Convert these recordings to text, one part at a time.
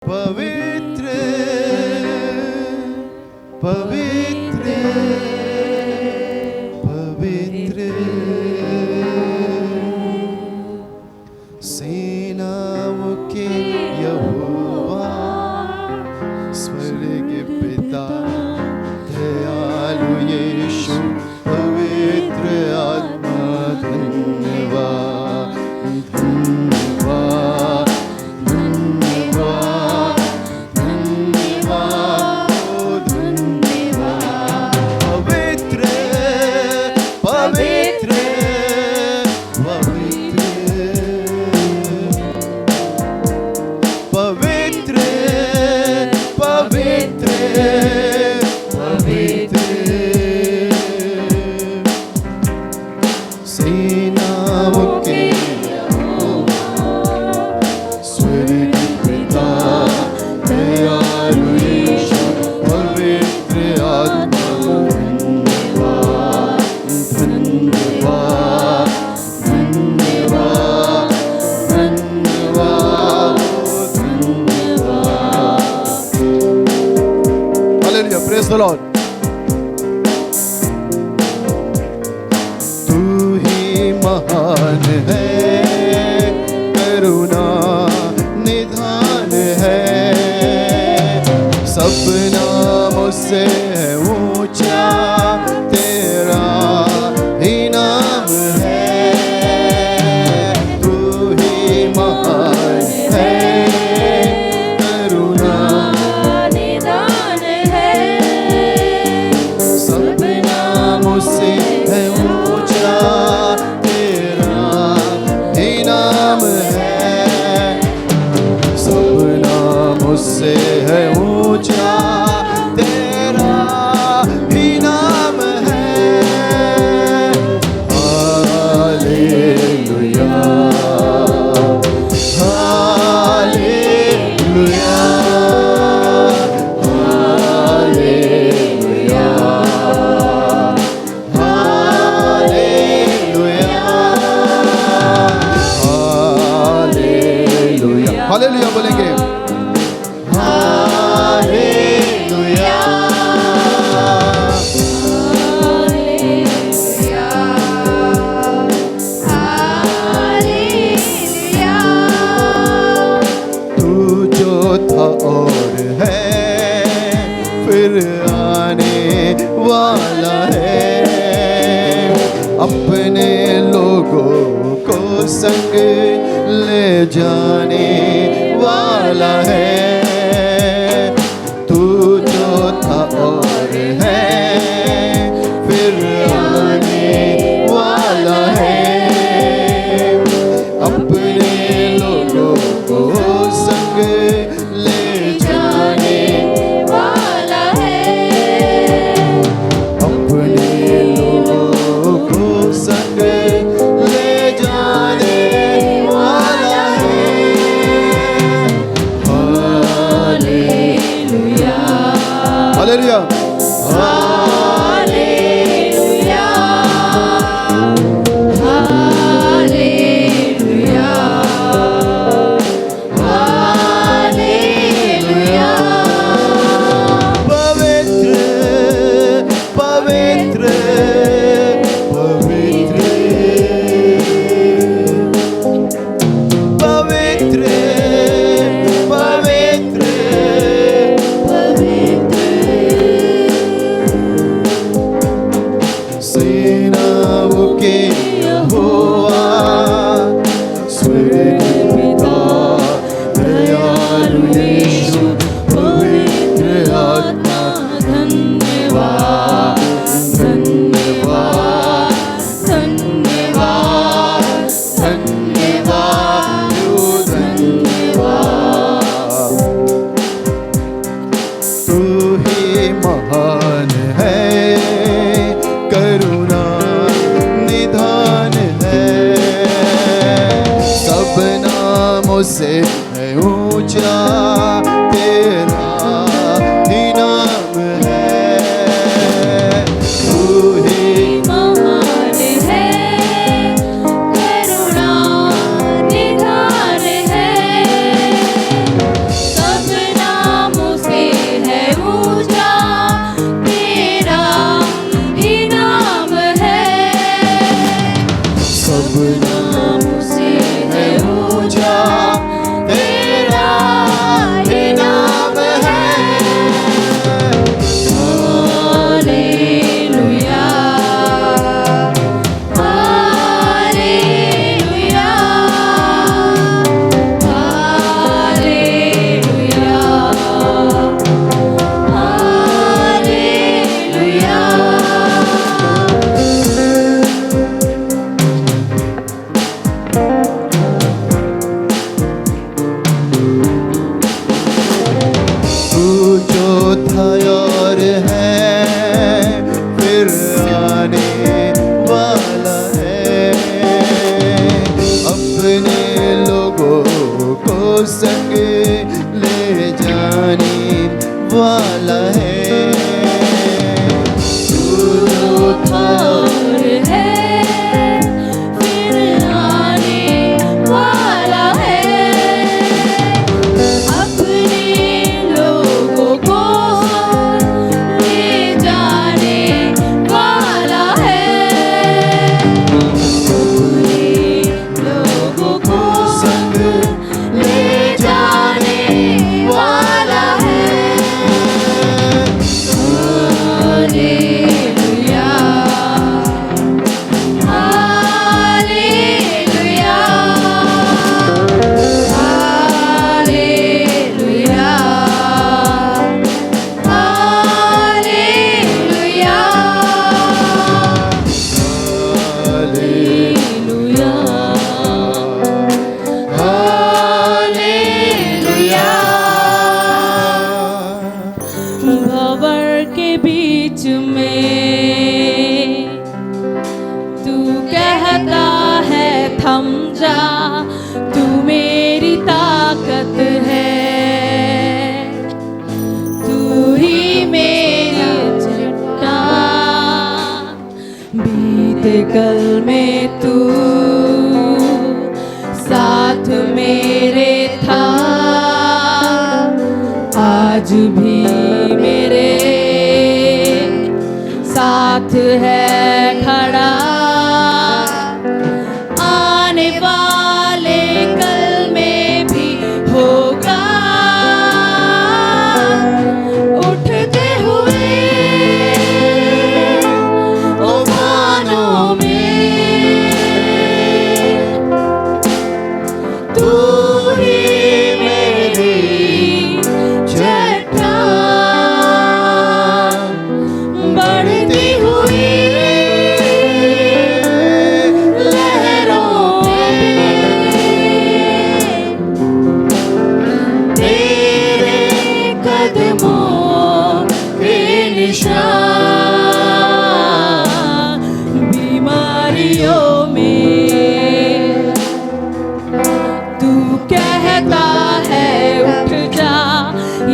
पवित्र पवित्र पवित्र सेनाओं के यहोवा स्वर्ग पिता दयालु यीशु पवित्र आत्मा धन्यवाद धन्यवाद धन्यवाद धन्यवाद ओ धन्यवाद पवित्र पवित्र पवित्र पवित्र पवित्र सेनाओं के स्वर्ग पिता दयालु यीशु पवित्र आत्मा धन्यवाद धन्यवाद धन्यवाद धन्यवाद हालेलुया प्रेज द लॉर्ड तू ही महान है करुणा निधान है सब नामों से है ऊंचा तेरा ही नाम है तू ही महान है करुणा निदान है सब नामों से है ऊंचा तेरा ही नाम है सब नामों से है ऊंचा तेरा ही नाम है hallelujah hallelujah hallelujah hallelujah hallelujah hallelujah बोलेंगे हालेलुया तू जो था और है फिर आने वाला है अपने लोगों को संग ले जाने वाला है तू जो था और है फिर आने वाला है अपने लोगों को संग ले जाने वाला है अपने लोगों को संग ले जाने वाला है hallelujah hallelujah hallelujah hallelujah hallelujah पवित्र पवित्र पवित्र पवित्र पवित्र सेनाओं के यहोवा स्वर्ग पिता दयालु यीशु पवित्र आत्मा धन्यवाद धन्यवाद धन्यवाद धन्यवाद ओ धन्यवाद तू ही महान है करुणा निधान है सब नामों से है ऊंचा तेरा ही नाम है तू ही महान है करुणा निधान है सब वाला है तू तो और है फिर आने वाला है अपने लोगों को ले जाने वाला है अपने लोगों को संग ले जाने वाला है hallelujah hallelujah hallelujah hallelujah hallelujah भंवर के बीच में तू कहता है थम जा तू मेरी ताकत है तू ही मेरी चट्टान बीते कल में तू साथ मेरे था आज भी मेरे साथ है खड़ा आने वाले कल में भी होगा उठते हुए तूफानों में तू ही मेरी चट्टान बढ़ती हुई लहरों में तेरे कदमों के निशान बीमारियों में तू कहता है उठ जा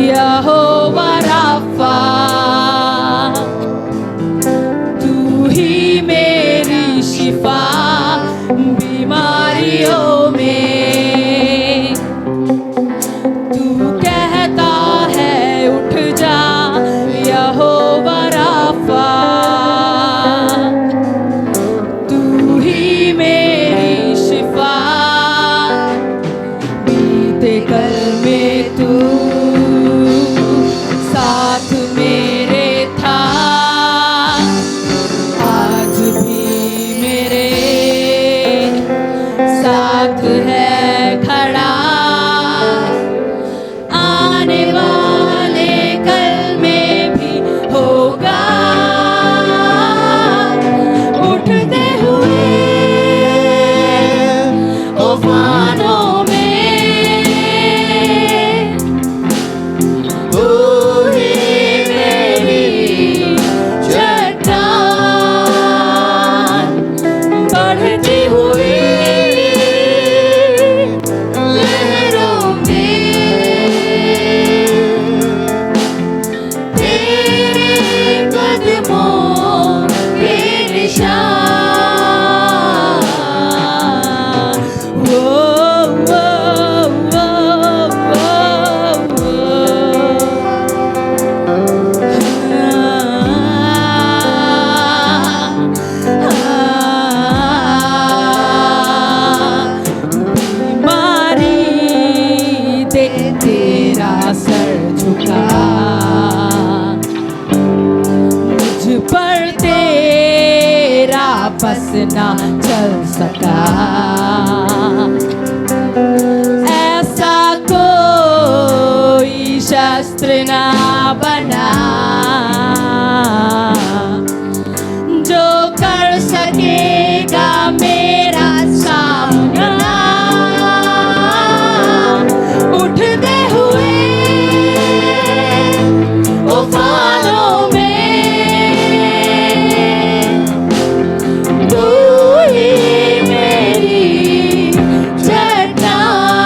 यहोवा राफा तू ही मेरी शिफा बीमारियों में तू कहता है उठ जा यहोवा राफा तू ही मेरी शिफा बीते कल में तू साथ मेरे था आज भी मेरे साथ है खड़ा आने वाले कल में भी होगा उठते हुए तूफानों में तू ही मेरी चट्टान बढ़ती हुई लहरों में तेरे कदमों के निशान वो बीमारी देख तेरा सर झुका मुझ पर तेरा बस ना चल सका ऐसा कोई शस्त्र ना बना जो कर सकेगा मेरा सामना उठते हुए तूफानों में तू ही मेरी चट्टान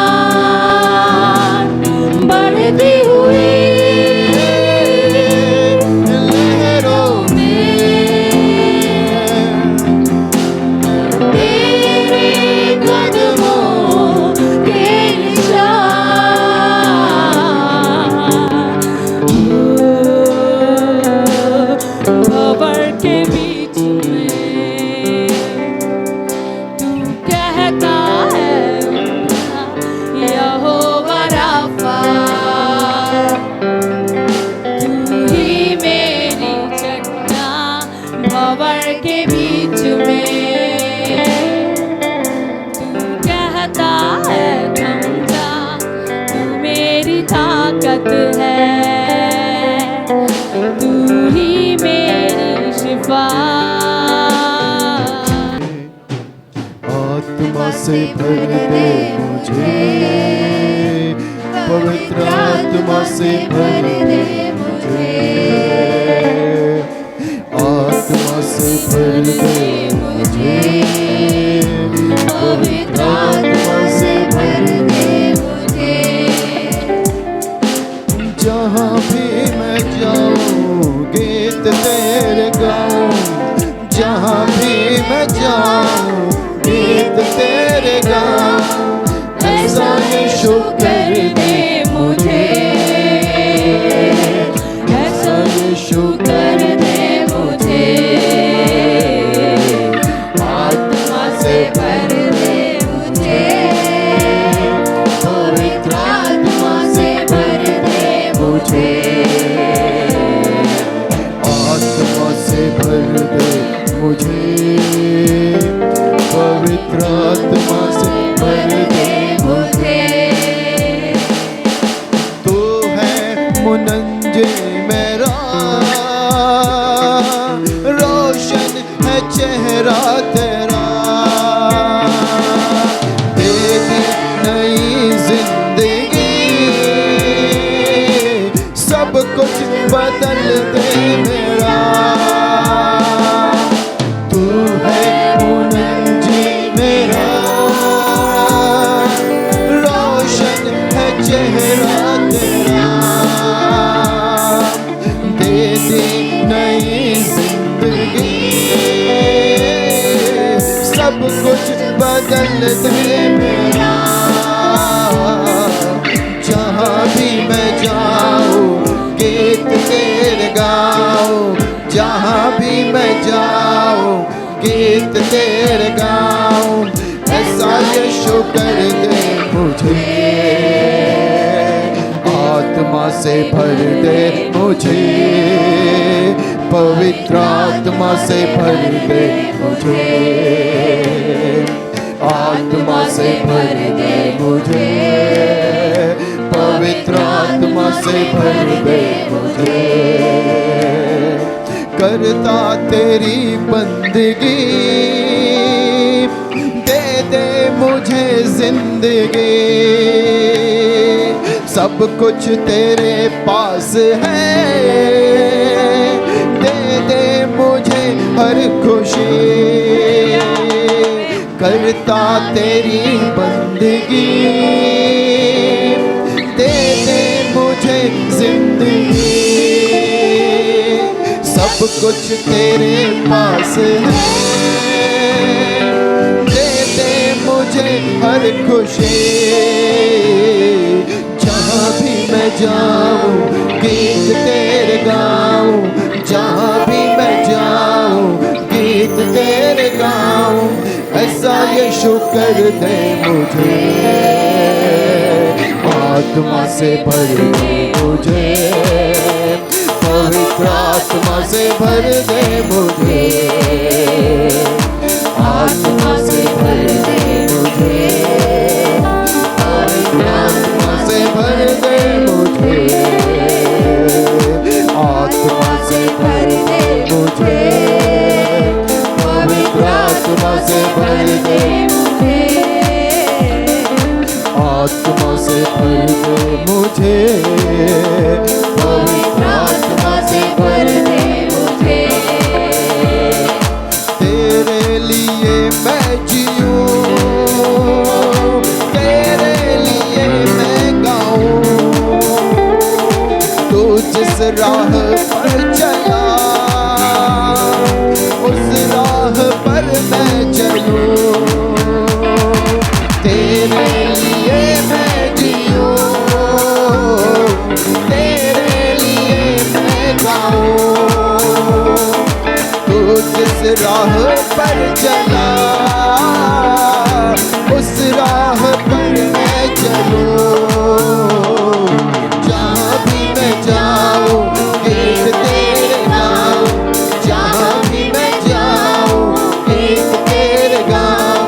बढ़ती हुई आत्मा से भर दे मुझे, पवित्र आत्मा से भर दे मुझे, आत्मा से भर दे मुझे, पवित्र आत्मा से भर दे मुझे। जहाँ भी मैं जाऊँ गीत तेरे गाऊँ, जहाँ भी मैं जाऊँ गीत तेरे गाऊँ। ऐसा यीशु कर दे मुझे, ऐसा यीशु कर दे मुझे, आत्मा से भर दे मुझे, पवित्र आत्मा से भर दे मुझे, आत्मा से भर दे मुझे, पवित्र आत्मा से भर दे मुझे। तू है मुनंजे मेरा, रोशन है चेहरा तेरा, दे दे नई जिंदगी, सब कुछ बदल दे मेरा। तू है मुनंजी मेरा, रोशन है चेहरा तेरा, दे दे नई जिंदगी, सब कुछ बदल दे मेरा। जहाँ भी मैं जाऊँ गीत तेरे गाऊँ, जहाँ भी मैं जाऊँ गीत तेरे गाऊँ। ऐसा यीशु कर दे मुझे, आत्मा से भर दे मुझे, पवित्र आत्मा से भर दे मुझे, आत्मा से भर दे मुझे, पवित्र आत्मा से भर दे मुझे। करता तेरी बंदगी, दे दे मुझे जिंदगी, सब कुछ तेरे पास है, दे दे मुझे हर खुशी। करता तेरी बंदगी, दे दे मुझे जिंदगी, सब कुछ तेरे पास है, दे दे मुझे हर खुशी। जहाँ भी मैं जाऊँ गीत तेरे गाऊँ, जहाँ भी मैं जाऊँ गीत तेरे गाऊँ। ऐसा यीशु कर दे मुझे, आत्मा से भर दे मुझे, पवित्र आत्मा से भर दे मुझे, आत्मा से भर दे मुझे, पवित्र आत्मा से भर दे मुझे, आत्मा से भर दे मुझे, पवित्र आत्मा से भर दे मुझे, आत्मा से भर दे मुझे, पवित्र आत्मा से भर दे मुझे। तेरे लिए मैं जीऊं, तेरे लिए मैं गाऊं, तू जिस राह पर चला उस राह पर मैं चलूं। तेरे लिए मैं जीऊं, तेरे लिए मैं गाऊं, तू जिस राह पर चला उस राह पर मैं चलूं। जहाँ भी मैं जाऊँ गीत तेरे गाऊँ, जहाँ भी मैं जाऊँ गीत तेरे गाऊँ।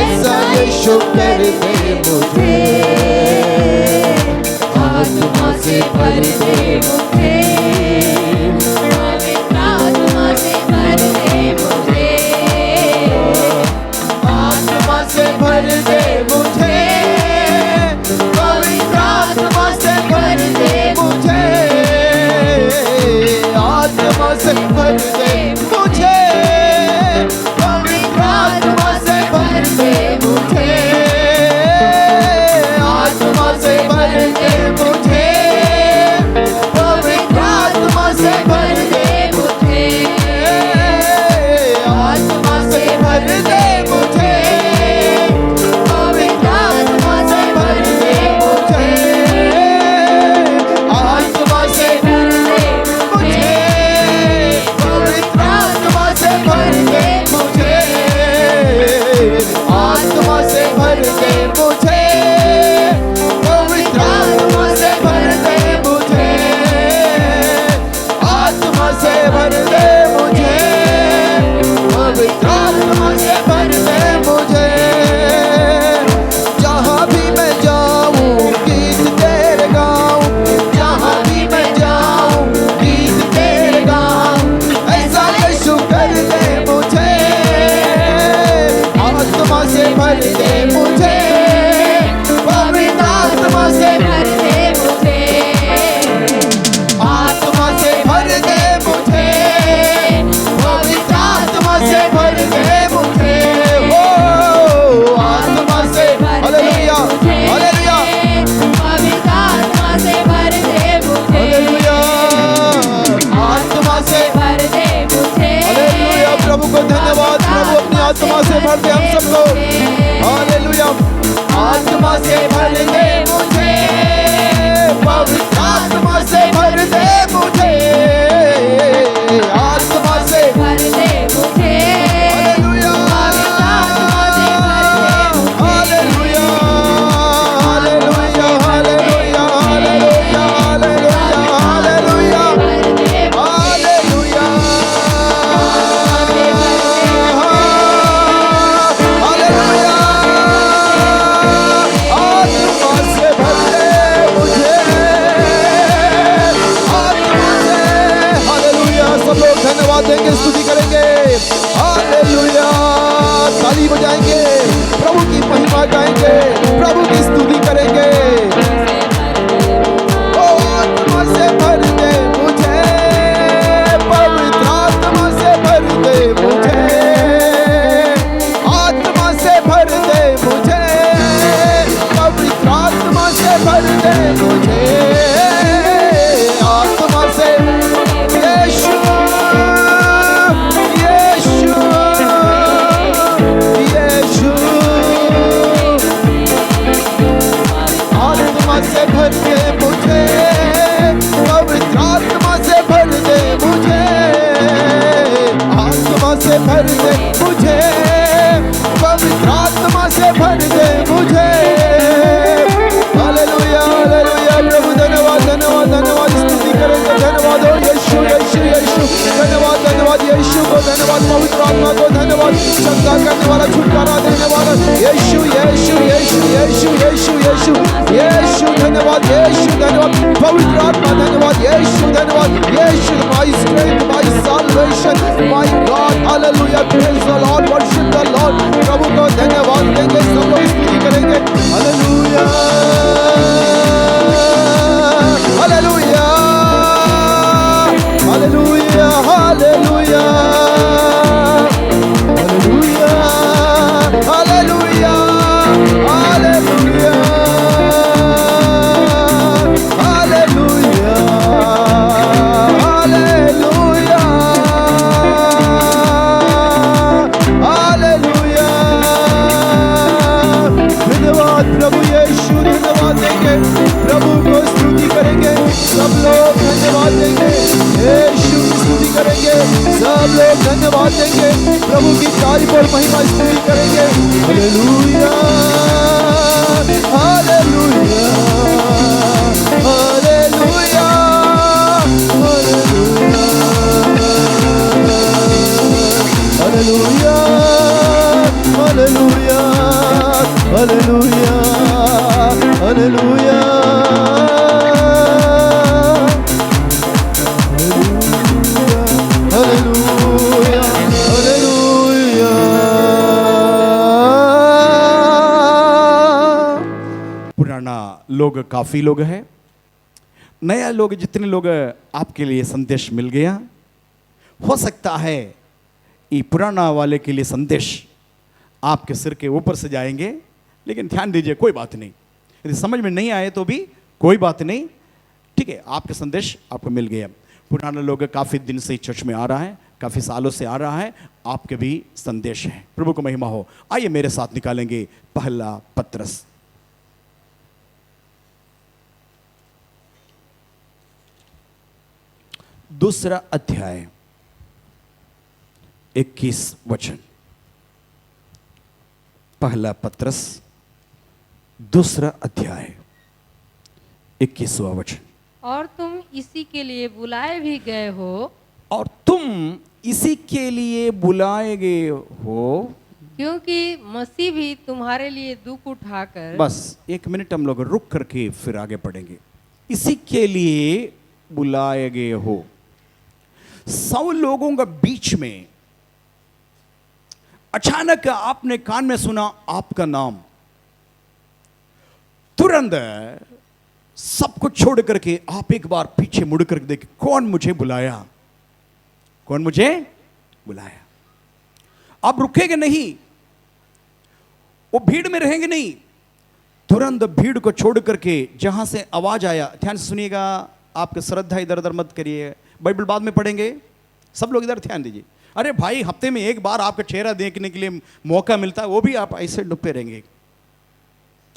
ऐसा यीशु कर दे मुझे, आत्मा से भर दे मुझे, पवित्र आत्मा से भर से भर दे मुझे, पवित्र आत्मा से भर दे मुझे। जहाँ भी मैं जाऊँ गीत तेरे गाऊँ, जहाँ भी मैं जाऊँ गीत तेरे गाऊँ। ऐसा यीशु कर दे मुझे, आत्मा से भर दे मुझे, पवित्र आत्मा से भर दे मुझे, आत्मा से भर दे मुझे, पवित्र आत्मा से भर दे मुझे। हो आत्मा से, हालेलुया हालेलुया पवित्र आत्मा से भर दे मुझे, हालेलुया, आत्मा से भर दे मुझे, हालेलुया। प्रभु को धन्यवाद, प्रभु अपनी आत्मा से भर दे हम सबको, हालेलुया। आत्मा से भर दे मुझे, पवित्र आत्मा से भर दे मुझे, आत्मा से भर दे मुझे, hallelujah hallelujah hallelujah hallelujah hallelujah hallelujah hallelujah hallelujah. आत्मा से भर दे मुझे, आत्मा से, हालेलुया। सब लोग धन्यवाद देंगे, स्तुति करेंगे, हालेलुया। ताली बजाएंगे, प्रभु की महिमा गाएंगे, प्रभु की स्तुति करेंगे। ओ आत्मा से भर दे मुझे, पवित्र आत्मा से भर दे मुझे, आत्मा से भर दे मुझे, पवित्र आत्मा से भर दे मुझे, आत्मा से। यीशु यीशु यीशु, आत्मा से भर दे मुझे, पवित्र आत्मा से भर दे मुझे, आत्मा से भर दे मुझे, पवित्र आत्मा से भर दे मुझे। Hallelujah hallelujah. प्रभु धन्यवाद धन्यवाद धन्यवाद, स्तुति करेंगे, धन्यवाद हो यीशु यीशु यीशु, धन्यवाद धन्यवाद यीशु को, धन्यवाद पवित्र आत्मा को, धन्यवाद क्षमता करने वाला, छुटकारा देने वाला यीशु यीशु यीशु यीशु यीशु यीशु यीशु, धन्यवाद यीशु, धन्यवाद पवित्र आत्मा, धन्यवाद यीशु, धन्यवाद Yeshu. My strength, my salvation, my God, hallelujah. Praise the lord, worship the lord. प्रभु को धन्यवाद देंगे, सब लोग स्तुति करेंगे, hallelujah hallelujah hallelujah hallelujah hallelujah hallelujah hallelujah hallelujah hallelujah. धन्यवाद प्रभु यीशु, धन्यवाद देंगे, प्रभु को स्तुति करेंगे, सब लोग धन्यवाद देंगे, यीशु की स्तुति करेंगे, सब लोग धन्यवाद देंगे, प्रभु की तारीफ और महिमा स्तुति करेंगे। Hallelujah hallelujah hallelujah hallelujah hallelujah hallelujah hallelujah hallelujah hallelujah. पुराना लोग काफी लोग हैं, नया लोग जितने लोग आपके लिए संदेश मिल गया, हो सकता है ये पुराना वाले के लिए संदेश आपके सिर के ऊपर से जाएंगे, लेकिन ध्यान दीजिए, कोई बात नहीं, यदि समझ में नहीं आए तो भी कोई बात नहीं, ठीक है, आपका संदेश आपको मिल गया। पुराना लोग काफ़ी दिन से चर्च में आ रहा है, काफ़ी सालों से आ रहा है, आपके भी संदेश है। प्रभु को महिमा हो। आइए मेरे साथ निकालेंगे पहला पत्रस, दूसरा अध्याय 21 वचन। पहला पत्रस दूसरा अध्याय 21वां वचन। और तुम इसी के लिए बुलाए भी गए हो, तुम इसी के लिए बुलाए गए हो। क्योंकि मसीह भी तुम्हारे लिए दुख उठाकर बस 1 मिनट हम लोग रुक करके फिर आगे पढ़ेंगे। इसी के लिए बुलाए गए हो। 100 लोगों का बीच में अचानक आपने कान में सुना आपका नाम, तुरंत सब कुछ छोड़ करके आप एक बार पीछे मुड़ कर देखे, कौन मुझे बुलाया, कौन मुझे बुलाया। आप रुकेंगे नहीं, वो भीड़ में रहेंगे नहीं, तुरंत भीड़ को छोड़ करके जहां से आवाज आया, ध्यान से सुनिएगा, आपकी श्रद्धा इधर उधर मत करिए, बाइबल बाद में पढ़ेंगे, सब लोग इधर ध्यान दीजिए। अरे भाई, हफ्ते में एक बार आपका चेहरा देखने के लिए मौका मिलता है, वो भी आप ऐसे डुबे रहेंगे।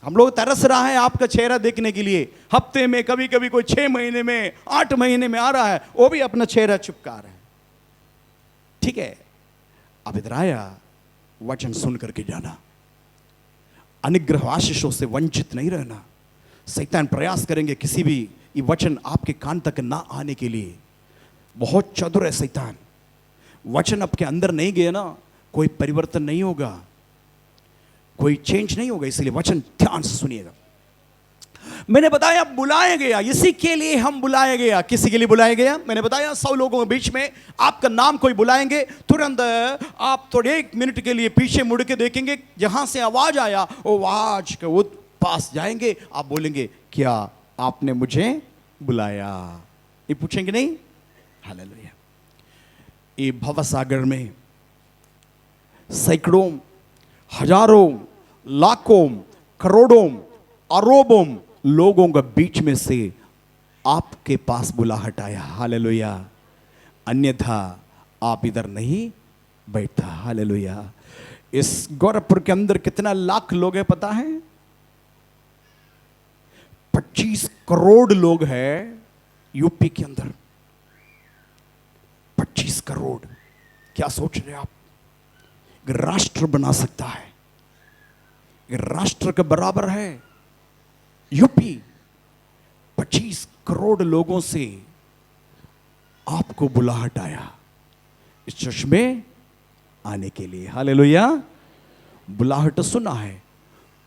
हम लोग तरस रहा है आपका चेहरा देखने के लिए, हफ्ते में कभी कभी कोई 6 महीने में 8 महीने में आ रहा है, वो भी अपना चेहरा चिपका रहा है। ठीक है, अब इधर आया, वचन सुन करके जाना, अनुग्रह आशीषों से वंचित नहीं रहना। शैतान प्रयास करेंगे किसी भी ये वचन आपके कान तक ना आने के लिए। बहुत चतुर है शैतान। वचन आपके अंदर नहीं गए ना, कोई परिवर्तन नहीं होगा, कोई चेंज नहीं होगा। इसलिए वचन ध्यान से सुनिएगा। मैंने बताया बुलाया गया, इसी के लिए हम बुलाया गया। किसी के लिए बुलाया गया? मैंने बताया 100 लोगों के बीच में आपका नाम कोई बुलाएंगे, तुरंत आप थोड़े 1 मिनट के लिए पीछे मुड़ के देखेंगे, जहां से आवाज आया वो आवाज के वो पास जाएंगे, आप बोलेंगे क्या आपने मुझे बुलाया? ये पूछेंगे नहीं? हालेलुया। ये भवसागर में सैकड़ों, हजारों, लाखों, करोड़ों, अरबों लोगों के बीच में से आपके पास बुलाहट आया। हालेलुया। अन्यथा आप इधर नहीं बैठता। हालेलुया। इस गोरखपुर के अंदर कितना लाख लोग हैं पता है? 25 करोड़ लोग हैं यूपी के अंदर। 25 करोड़। क्या सोच रहे हैं आप? एक राष्ट्र बना सकता है, एक राष्ट्र के बराबर है यूपी। 25 करोड़ लोगों से आपको बुलाहट आया इस चर्च में आने के लिए। हालेलुया। बुलाहट सुना है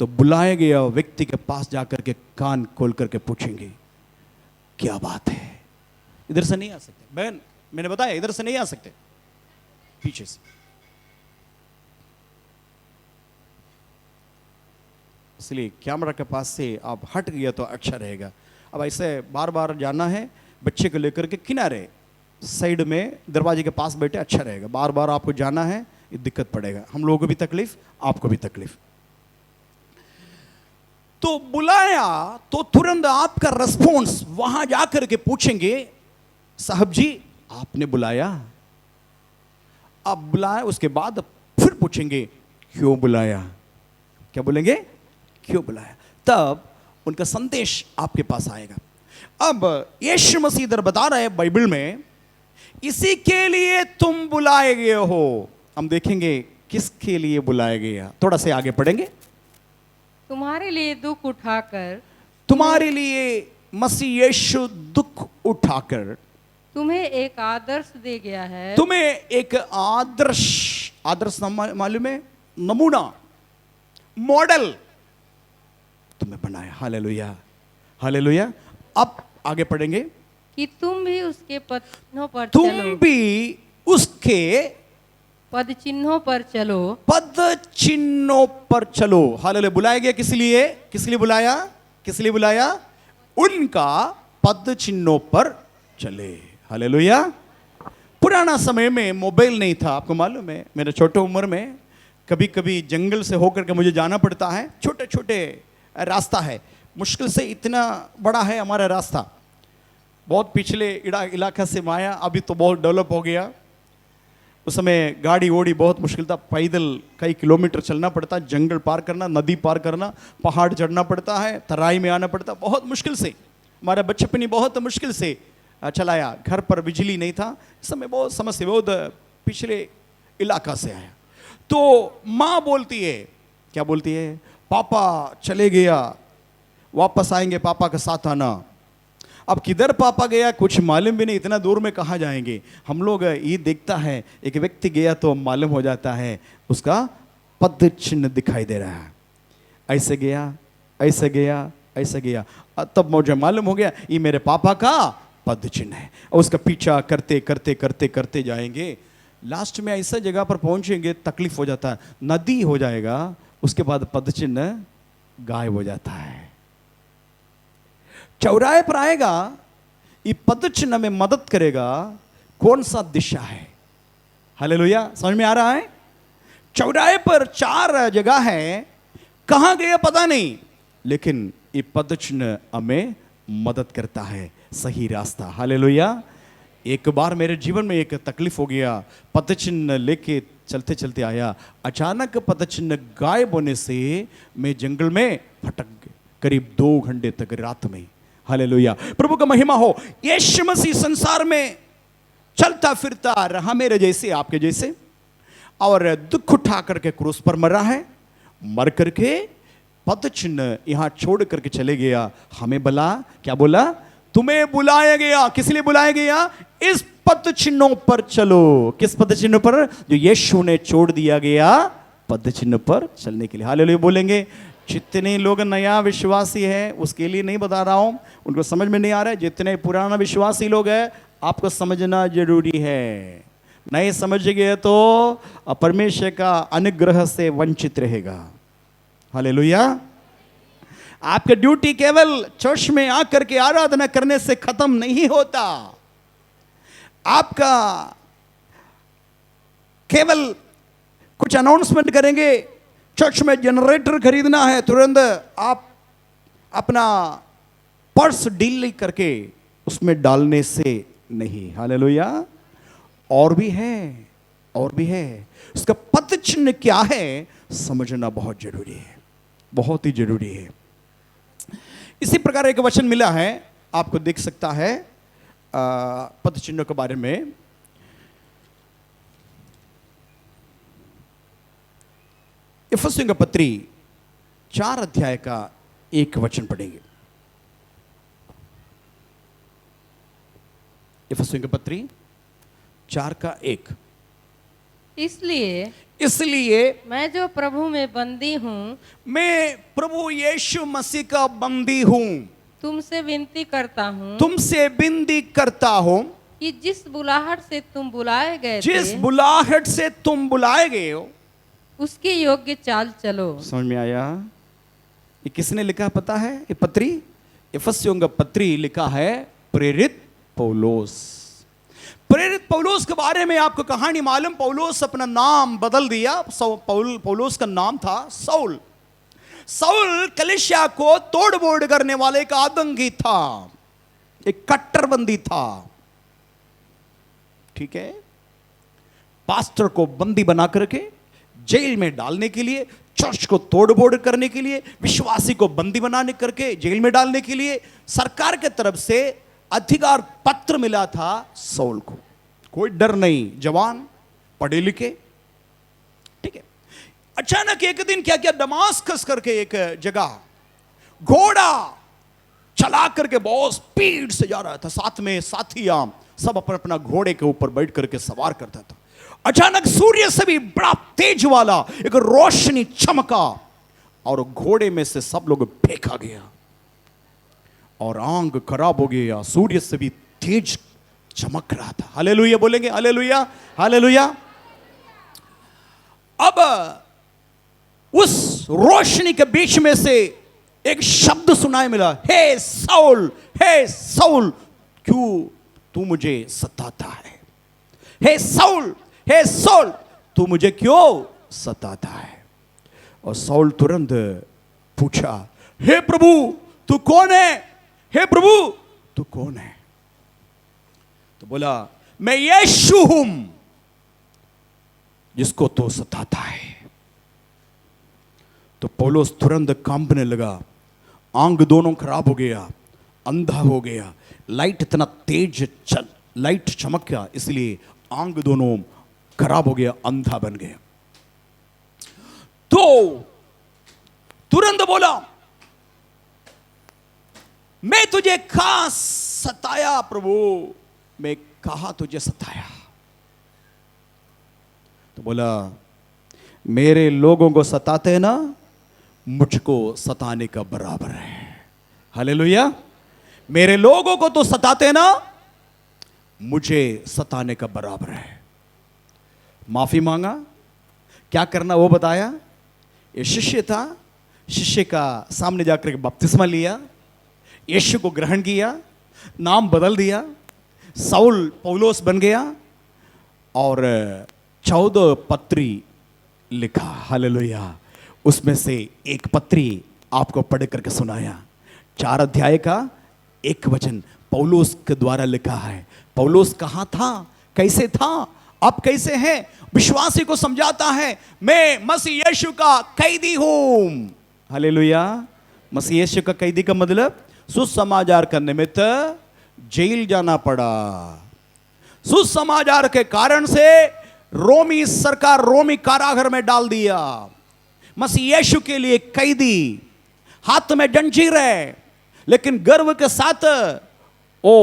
तो बुलाए गया व्यक्ति के पास जाकर के कान खोल करके पूछेंगे क्या बात है। इधर से नहीं आ सकते बहन, मैंने बताया इधर से नहीं आ सकते, पीछे से। इसलिए कैमरा के पास से आप हट गया तो अच्छा रहेगा। अब ऐसे बार बार जाना है, बच्चे को लेकर के किनारे साइड में दरवाजे के पास बैठे अच्छा रहेगा। बार बार आपको जाना है, ये दिक्कत पड़ेगा, हम लोगों को भी तकलीफ, आपको भी तकलीफ। तो बुलाया तो तुरंत आपका रिस्पॉन्स वहां जाकर के पूछेंगे साहब जी आपने बुलाया? आप बुलाया, उसके बाद फिर पूछेंगे क्यों बुलाया? क्या बोलेंगे? क्यों बुलाया? तब उनका संदेश आपके पास आएगा। अब यीशु मसीह इधर बता रहे हैं बाइबल में, इसी के लिए तुम बुलाए गए हो। हम देखेंगे किसके लिए बुलाया गया, थोड़ा से आगे पढ़ेंगे। तुम्हारे लिए दुख उठाकर, तुम्हारे लिए मसीह यीशु दुख उठाकर तुम्हें एक आदर्श दे गया है। तुम्हें एक आदर्श, आदर्श मालूम है, नमूना, मॉडल तुम्हें बनाया। Hallelujah, hallelujah. अब आगे पढ़ेंगे कि तुम भी उसके पद चिन्हों पर तुम चलो। भी उसके पद चिन्हों पर चलो। पद चिन्हों पर चलो। हालेलुया। बुलाया गया किस लिए? किस लिए बुलाया? किस लिए बुलाया? उनका पद चिन्हों पर चले। हालेलुया। पुराना समय में मोबाइल नहीं था, आपको मालूम है। मेरे छोटे उम्र में कभी कभी जंगल से होकर के मुझे जाना पड़ता है, छोटे छोटे रास्ता है, मुश्किल से इतना बड़ा है हमारा रास्ता। बहुत पिछले इलाका से माया, अभी तो बहुत डेवलप हो गया। उस समय गाड़ी वोड़ी बहुत मुश्किल था, पैदल कई किलोमीटर चलना पड़ता, जंगल पार करना, नदी पार करना, पहाड़ चढ़ना पड़ता है, तराई में आना पड़ता, बहुत मुश्किल से। हमारा बचपनी बहुत मुश्किल से चलाया, घर पर बिजली नहीं था, इस समय बहुत समस्या, बहुत पिछले इलाका से आया। तो माँ बोलती है, क्या बोलती है? पापा चले गया, वापस आएंगे, पापा के साथ आना। अब किधर पापा गया कुछ मालूम भी नहीं, इतना दूर में कहाँ जाएंगे हम लोग। ये देखता है एक व्यक्ति गया तो मालूम हो जाता है उसका पद चिन्ह दिखाई दे रहा है, ऐसे गया ऐसे गया ऐसे गया, तब मुझे मालूम हो गया ये मेरे पापा का पद चिन्ह है। और उसका पीछा करते करते करते करते जाएंगे, लास्ट में ऐसा जगह पर पहुंचेंगे तकलीफ हो जाता है, नदी हो जाएगा, उसके बाद पद चिन्ह गायब हो जाता है। चौराहे पर आएगा, ये पद चिन्ह में मदद करेगा कौन सा दिशा है। हालेलुया, समझ में आ रहा है। चौराहे पर 4 जगह है, कहां गए पता नहीं, लेकिन ये पद चिन्ह हमें मदद करता है सही रास्ता। हालेलुया। एक बार मेरे जीवन में एक तकलीफ हो गया, पद चिन्ह लेके चलते चलते आया, अचानक पद चिन्ह गायब होने से मैं जंगल में भटक गया करीब 2 घंटे तक रात में। हालेलुया, प्रभु का महिमा हो। यीशु मसीह संसार में चलता फिरता रहा मेरे जैसे आपके जैसे, और दुख उठा करके क्रूस पर मरा है, मर करके पद चिन्ह यहां छोड़ करके चले गया। हमें बोला, क्या बोला, तुम्हें बुलाया गया, किस लिए बुलाया गया, इस पद चिन्हों पर चलो। किस पद चिन्ह पर, जो यीशु ने छोड़ दिया गया पद चिन्ह पर चलने के लिए। हालेलुया बोलेंगे। जितने लोग नया विश्वासी है उसके लिए नहीं बता रहा हूं, उनको समझ में नहीं आ रहा है। जितने पुराना विश्वासी लोग हैं आपको समझना जरूरी है, नहीं समझेंगे तो परमेश्वर का अनुग्रह से वंचित रहेगा। हालेलुया। आपका ड्यूटी केवल चर्च में आकर के आराधना करने से खत्म नहीं होता। आपका केवल कुछ अनाउंसमेंट करेंगे, चर्च में जनरेटर खरीदना है, तुरंत आप अपना पर्स डील करके उसमें डालने से नहीं। हालेलुया। और भी है, और भी है। उसका पद चिन्ह क्या है समझना बहुत जरूरी है, बहुत ही जरूरी है। इसी प्रकार एक वचन मिला है, आपको देख सकता है पद चिन्ह के बारे में। इफिसियों की पत्री 4 अध्याय का 1 वचन पढ़ेंगे। इफिसियों की पत्री 4 का 1। इसलिए मैं जो प्रभु में बंदी हूँ, मैं प्रभु यीशु मसीह का बंदी हूं, तुमसे विनती करता हूँ, तुमसे विनती करता हूं कि जिस बुलाहट से तुम बुलाए गए जिस थे, बुलाहट से तुम बुलाए गए हो उसके योग्य चाल चलो। समझ में आया। ये किसने लिखा पता है, ये पत्री इफिसियों का पत्री लिखा है प्रेरित पौलुस। प्रेरित पौलुस के बारे में आपको कहानी मालूम, पौलुस अपना नाम बदल दिया। पौलुस का नाम था साउल। साउल कलीसिया को तोड़ बोड़ करने वाले एक आतंकी था, एक कट्टरबंदी था, ठीक है। पास्टर को बंदी बना करके जेल में डालने के लिए, चर्च को तोड़ बोड़ करने के लिए, विश्वासी को बंदी बनाने करके जेल में डालने के लिए सरकार के तरफ से अधिकार पत्र मिला था साउल को। कोई डर नहीं, जवान, पढ़े लिखे, ठीक है। अचानक एक दिन क्या किया, दमास्कस करके एक जगह घोड़ा चला करके बहुत स्पीड से जा रहा था, साथ में साथियां सब अपना अपना घोड़े के ऊपर बैठ करके सवार करता था। अचानक सूर्य से भी बड़ा तेज वाला एक रोशनी चमका और घोड़े में से सब लोग फेंका गया और आंख खराब हो गया, सूर्य से भी तेज चमक रहा था। हालेलुया बोलेंगे, हालेलुया, हालेलुया। अब उस रोशनी के बीच में से एक शब्द सुनाई मिला, हे साउल, हे साउल, क्यों तू मुझे सताता है। हे साउल, हे साउल, तू मुझे क्यों सताता है। और साउल तुरंत पूछा, हे प्रभु तू कौन है, हे प्रभु तू कौन है। तो बोला, मैं यीशु हूं जिसको तू सताता है। तो पौलुस तुरंत कांपने लगा, आंख दोनों खराब हो गया, अंधा हो गया। लाइट इतना तेज लाइट चमक गया, इसलिए आंख दोनों खराब हो गया, अंधा बन गया। तो तुरंत बोला, मैं तुझे खास सताया प्रभु, मैं कहा तुझे सताया? तो बोला, मेरे लोगों को सताते ना, मुझको सताने का बराबर है। हालेलुया। मेरे लोगों को तो सताते ना, मुझे सताने का बराबर है। माफी मांगा, क्या करना वो बताया। ये शिष्य था, शिष्य का सामने जाकर के बपतिस्मा लिया, यीशु को ग्रहण किया, नाम बदल दिया, साउल पौलोस बन गया और 14 पत्री लिखा। हालेलुया। उसमें से एक पत्री आपको पढ़ करके सुनाया। 4 अध्याय का 1 वचन पौलोस के द्वारा लिखा है। पौलोस कहाँ था, कैसे था, अब कैसे है, विश्वासी को समझाता है, मैं मसीह यीशु का कैदी हूं। हालेलुया। मसीह यीशु का कैदी का मतलब सुसमाचार का निमित्त जेल जाना पड़ा। सुसमाचार के कारण से रोमी सरकार रोमी कारागार में डाल दिया। मसीह यीशु के लिए कैदी, हाथ में जंजीर है, लेकिन गर्व के साथ ओ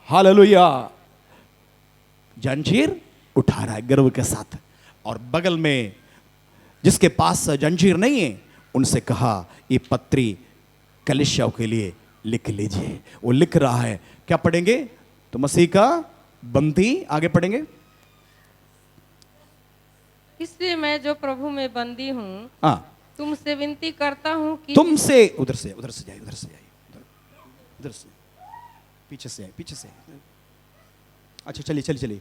हालेलुया जंजीर उठा रहा है गर्व के साथ। और बगल में जिसके पास जंजीर नहीं है, उनसे कहा ये पत्री कलीसियाओं के लिए लिख लीजिए। वो लिख रहा है। क्या पढ़ेंगे? तो मसीह का बंदी, आगे पढ़ेंगे। इसलिए मैं जो प्रभु में बंदी हूँ, हाँ, तुमसे विनती करता हूँ कि तुमसे उधर से जाइए, उधर से पीछे से आए, पीछे से आए। अच्छा चलिए चलिए चलिए।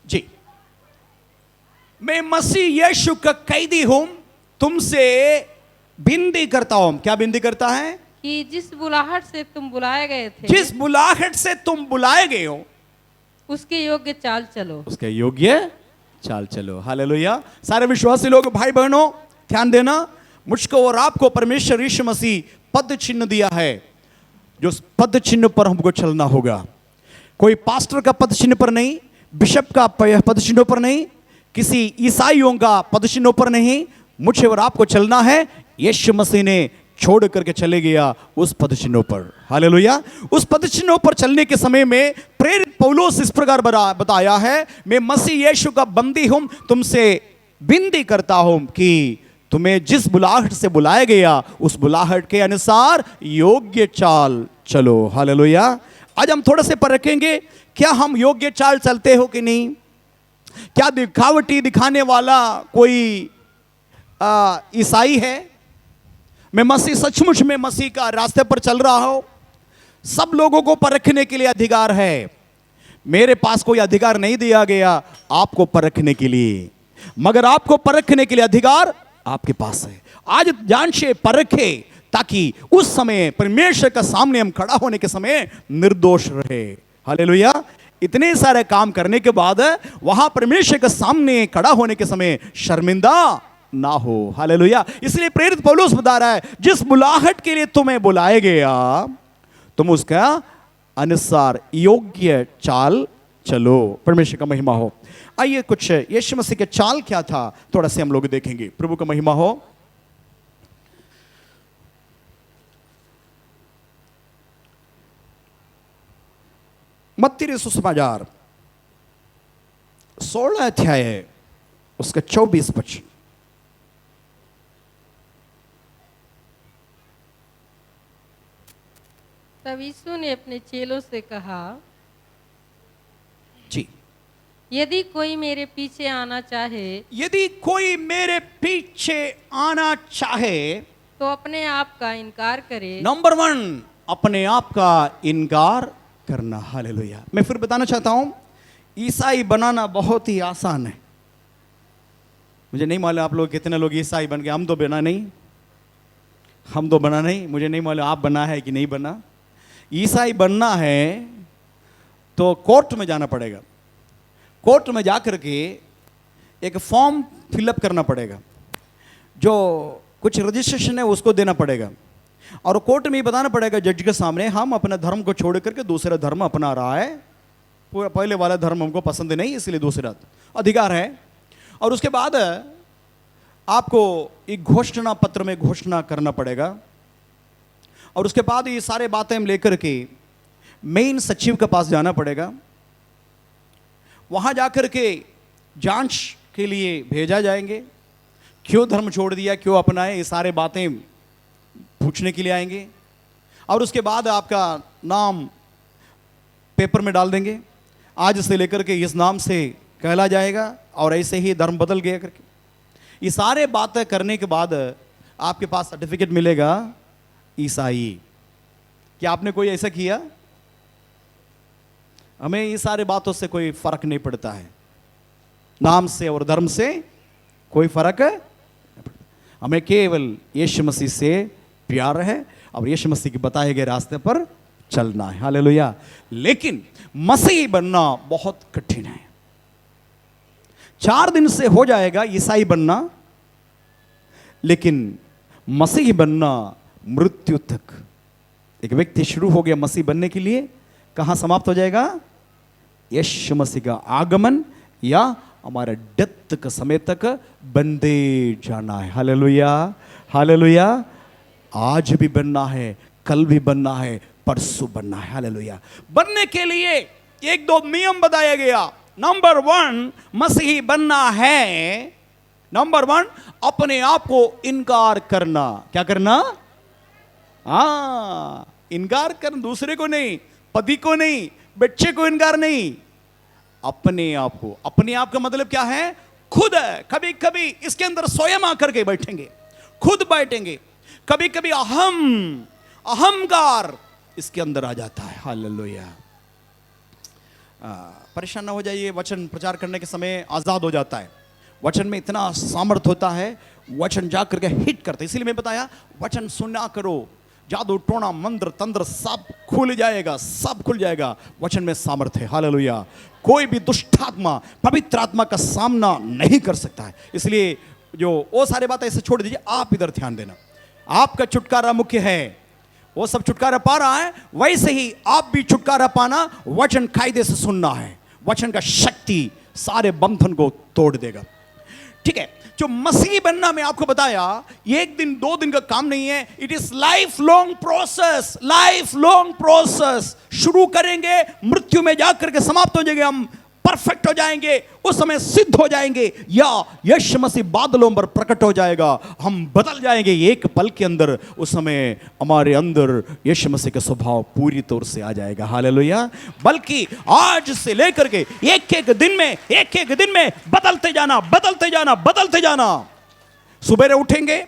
जी, मैं मसीह यीशु का कैदी हूं, तुमसे विनती करता हूं। क्या विनती करता है? कि जिस बुलाहट से तुम बुलाए गए थे, जिस बुलाहट से तुम बुलाए गए हो, उसके योग्य चाल चलो। उसके योग्य चाल चलो। हालेलुया। सारे विश्वासी लोग, भाई बहनों, ध्यान देना, मुझको और आपको परमेश्वर यीशु मसीह पद चिन्ह दिया है, जो पद चिन्ह पर हमको चलना होगा। कोई पास्टर का पद चिन्ह पर नहीं, बिशप का पद चिन्हों पर नहीं, किसी ईसाइयों का पद चिन्हों पर नहीं, मुझे और आपको चलना है यीशु मसीह ने छोड़ करके चले गया उस पद चिन्हों पर। हालेलुया। उस पद चिन्हों पर चलने के समय में प्रेरित पौलुस इस प्रकार बताया है, मैं मसीह यीशु का बंदी हूं, तुमसे विनती करता हूं कि तुम्हें जिस बुलाहट से बुलाया गया उस बुलाहट के अनुसार योग्य चाल चलो। हालेलुया। आज हम थोड़ा से परखेंगे, क्या हम योग्य चाल चलते हो कि नहीं? क्या दिखावटी दिखाने वाला कोई ईसाई है? मैं मसीह, सचमुच में मसीह का रास्ते पर चल रहा हो? सब लोगों को परखने के लिए अधिकार है। मेरे पास कोई अधिकार नहीं दिया गया आपको परखने के लिए, मगर आपको परखने के लिए अधिकार आपके पास है। आज जान से परखे, ताकि उस समय परमेश्वर का सामने हम खड़ा होने के समय निर्दोष रहे। हालेलुया। इतने सारे काम करने के बाद वहां परमेश्वर के सामने खड़ा होने के समय शर्मिंदा ना हो। हालेलुया। इसलिए प्रेरित पौलुस बता रहा है, जिस बुलाहट के लिए तुम्हें बुलाया गया तुम उसका अनुसार योग्य चाल चलो। परमेश्वर का महिमा हो। आइए कुछ यीशु मसीह के चाल क्या था थोड़ा से हम लोग देखेंगे। प्रभु का महिमा हो। मत्ती सुसमाचार 16 अध्याय उसका 24 वचन। तब यीशु ने अपने चेलों से कहा, जी, यदि कोई मेरे पीछे आना चाहे, यदि कोई मेरे पीछे आना चाहे, तो अपने आप का इनकार करे। नंबर 1, अपने आप का इनकार करना। हालेलुया। मैं फिर बताना चाहता हूं, ईसाई बनाना बहुत ही आसान है। मुझे नहीं मालूम आप लोग कितने लोग ईसाई बन गए। हम तो बना नहीं। मुझे नहीं मालूम आप बना है कि नहीं बना। ईसाई बनना है तो कोर्ट में जाना पड़ेगा। कोर्ट में जाकर के एक फॉर्म फिलअप करना पड़ेगा, जो कुछ रजिस्ट्रेशन है उसको देना पड़ेगा, और कोर्ट में ये बताना पड़ेगा जज के सामने, हम अपने धर्म को छोड़ करके दूसरा धर्म अपना रहा है, पूरा पहले वाला धर्म हमको पसंद नहीं, इसलिए दूसरा अधिकार है। और उसके बाद आपको एक घोषणा पत्र में घोषणा करना पड़ेगा, और उसके बाद ये सारे बातें हम लेकर के मेन सचिव के पास जाना पड़ेगा। वहां जाकर के जांच के लिए भेजा जाएंगे, क्यों धर्म छोड़ दिया, क्यों अपनाए, ये सारे बातें पूछने के लिए आएंगे। और उसके बाद आपका नाम पेपर में डाल देंगे, आज से लेकर के इस नाम से कहला जाएगा, और ऐसे ही धर्म बदल गया करके। ये सारे बातें करने के बाद आपके पास सर्टिफिकेट मिलेगा ईसाई। क्या आपने कोई ऐसा किया? हमें ये सारे बातों से कोई फर्क नहीं पड़ता है, नाम से और धर्म से कोई फर्क है, हमें केवल यीशु मसीह से प्यार है और यीशु मसीह के बताए गए रास्ते पर चलना है। हालेलुया। लेकिन मसीही बनना बहुत कठिन है। 4 दिन से हो जाएगा ईसाई बनना, लेकिन मसीही बनना मृत्यु तक। एक व्यक्ति शुरू हो गया मसीह बनने के लिए, कहां समाप्त हो जाएगा? यीशु मसीह का आगमन या हमारे डेथ का समय तक बंदे जाना है। Hallelujah, hallelujah. आज भी बनना है, कल भी बनना है, परसों बनना है। हालेलुया। बनने के लिए 1-2 नियम बताया गया। नंबर 1, मसीही बनना है, नंबर 1 अपने आप को इनकार करना। क्या करना? इनकार करना, दूसरे को नहीं, पति को नहीं, बच्चे को इनकार नहीं, अपने आप को। अपने आप का मतलब क्या है? खुद है। कभी कभी इसके अंदर स्वयं आकर के बैठेंगे, खुद बैठेंगे। कभी कभी अहंकार इसके अंदर आ जाता है। हालेलुया। परेशान ना हो जाइए, वचन प्रचार करने के समय आजाद हो जाता है। वचन में इतना सामर्थ होता है, वचन जा करके हिट करते। इसीलिए मैं बताया, वचन सुना करो, जादू टोना मंत्र तंत्र सब खुल जाएगा, सब खुल जाएगा। वचन में सामर्थ है। हालेलुया। कोई भी दुष्ट आत्मा पवित्र आत्मा का सामना नहीं कर सकता है। इसलिए जो वो सारे बातें ऐसे छोड़ दीजिए, आप इधर ध्यान देना। आपका छुटकारा मुख्य है, वो सब छुटकारा पा रहा है, वैसे ही आप भी छुटकारा पाना वचन कायदे से सुनना है। वचन का शक्ति सारे बंधन को तोड़ देगा। ठीक है। जो मसीही बनना मैं आपको बताया, 1 दिन 2 दिन का काम नहीं है। It is life long process, life long process. शुरू करेंगे, मृत्यु में जाकर के समाप्त हो जाएंगे, हम परफेक्ट हो जाएंगे, उस समय सिद्ध हो जाएंगे, या यीशु मसीह बादलों पर प्रकट हो जाएगा, हम बदल जाएंगे एक पल के अंदर। उस समय हमारे अंदर यीशु मसीह का स्वभाव पूरी तौर से आ जाएगा। हालेलुया। बल्कि आज से लेकर के एक-एक दिन में बदलते जाना, बदलते जाना, बदलते जाना। सुबह उठेंगे,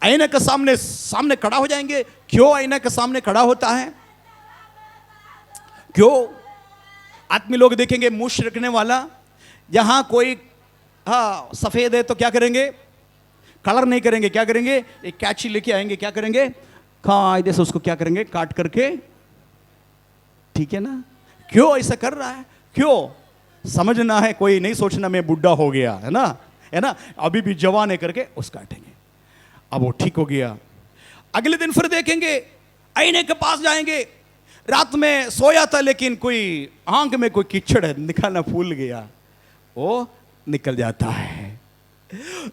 आईने के सामने खड़ा हो जाएंगे। क्यों आईने के सामने खड़ा होता है? क्यों? आदमी लोग देखेंगे मुंह रखने वाला, जहां कोई सफेद है तो क्या करेंगे? कलर नहीं करेंगे, क्या करेंगे? एक कैंची लेके आएंगे, क्या करेंगे? कायदे से उसको क्या करेंगे? काट करके। ठीक है ना? क्यों ऐसा कर रहा है? क्यों? समझना है, कोई नहीं सोचना मैं बुढ़ा हो गया है ना, है ना, अभी भी जवान है करके उस काटेंगे। अब वो ठीक हो गया, अगले दिन फिर देखेंगे, आईने के पास जाएंगे। रात में सोया था, लेकिन कोई आंख में कोई कीचड़ है, निकालना भूल गया, वो निकल जाता है।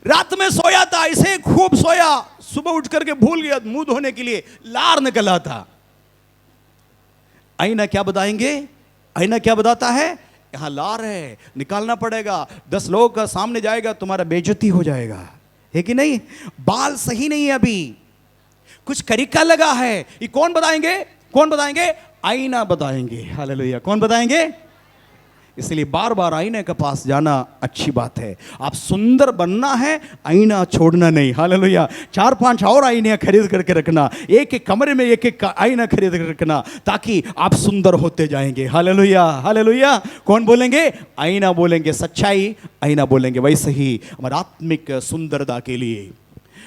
रात में सोया था, ऐसे खूब सोया, सुबह उठ करके भूल गया, मुंह धोने के लिए लार निकला था। आईना क्या बताएंगे? आईना क्या बताता है? यहां लार है, निकालना पड़ेगा, 10 लोगों का सामने जाएगा, तुम्हारा बेइज्जती हो जाएगा, है कि नहीं? बाल सही नहीं है, अभी कुछ करिका लगा है। ये कौन बताएंगे? कौन बताएंगे? आईना बताएंगे। हालेलुया। कौन बताएंगे? इसलिए बार बार आईने के पास जाना अच्छी बात है। आप सुंदर बनना है, आईना छोड़ना नहीं। हालेलुया। 4-5 और आईने खरीद करके रखना, एक-एक कमरे में एक-एक आईना खरीद कर रखना, ताकि आप सुंदर होते जाएंगे। Hallelujah, hallelujah. कौन बोलेंगे? आईना बोलेंगे, सच्चाई आईना बोलेंगे। वैसे ही हमारा आत्मिक सुंदरता के लिए,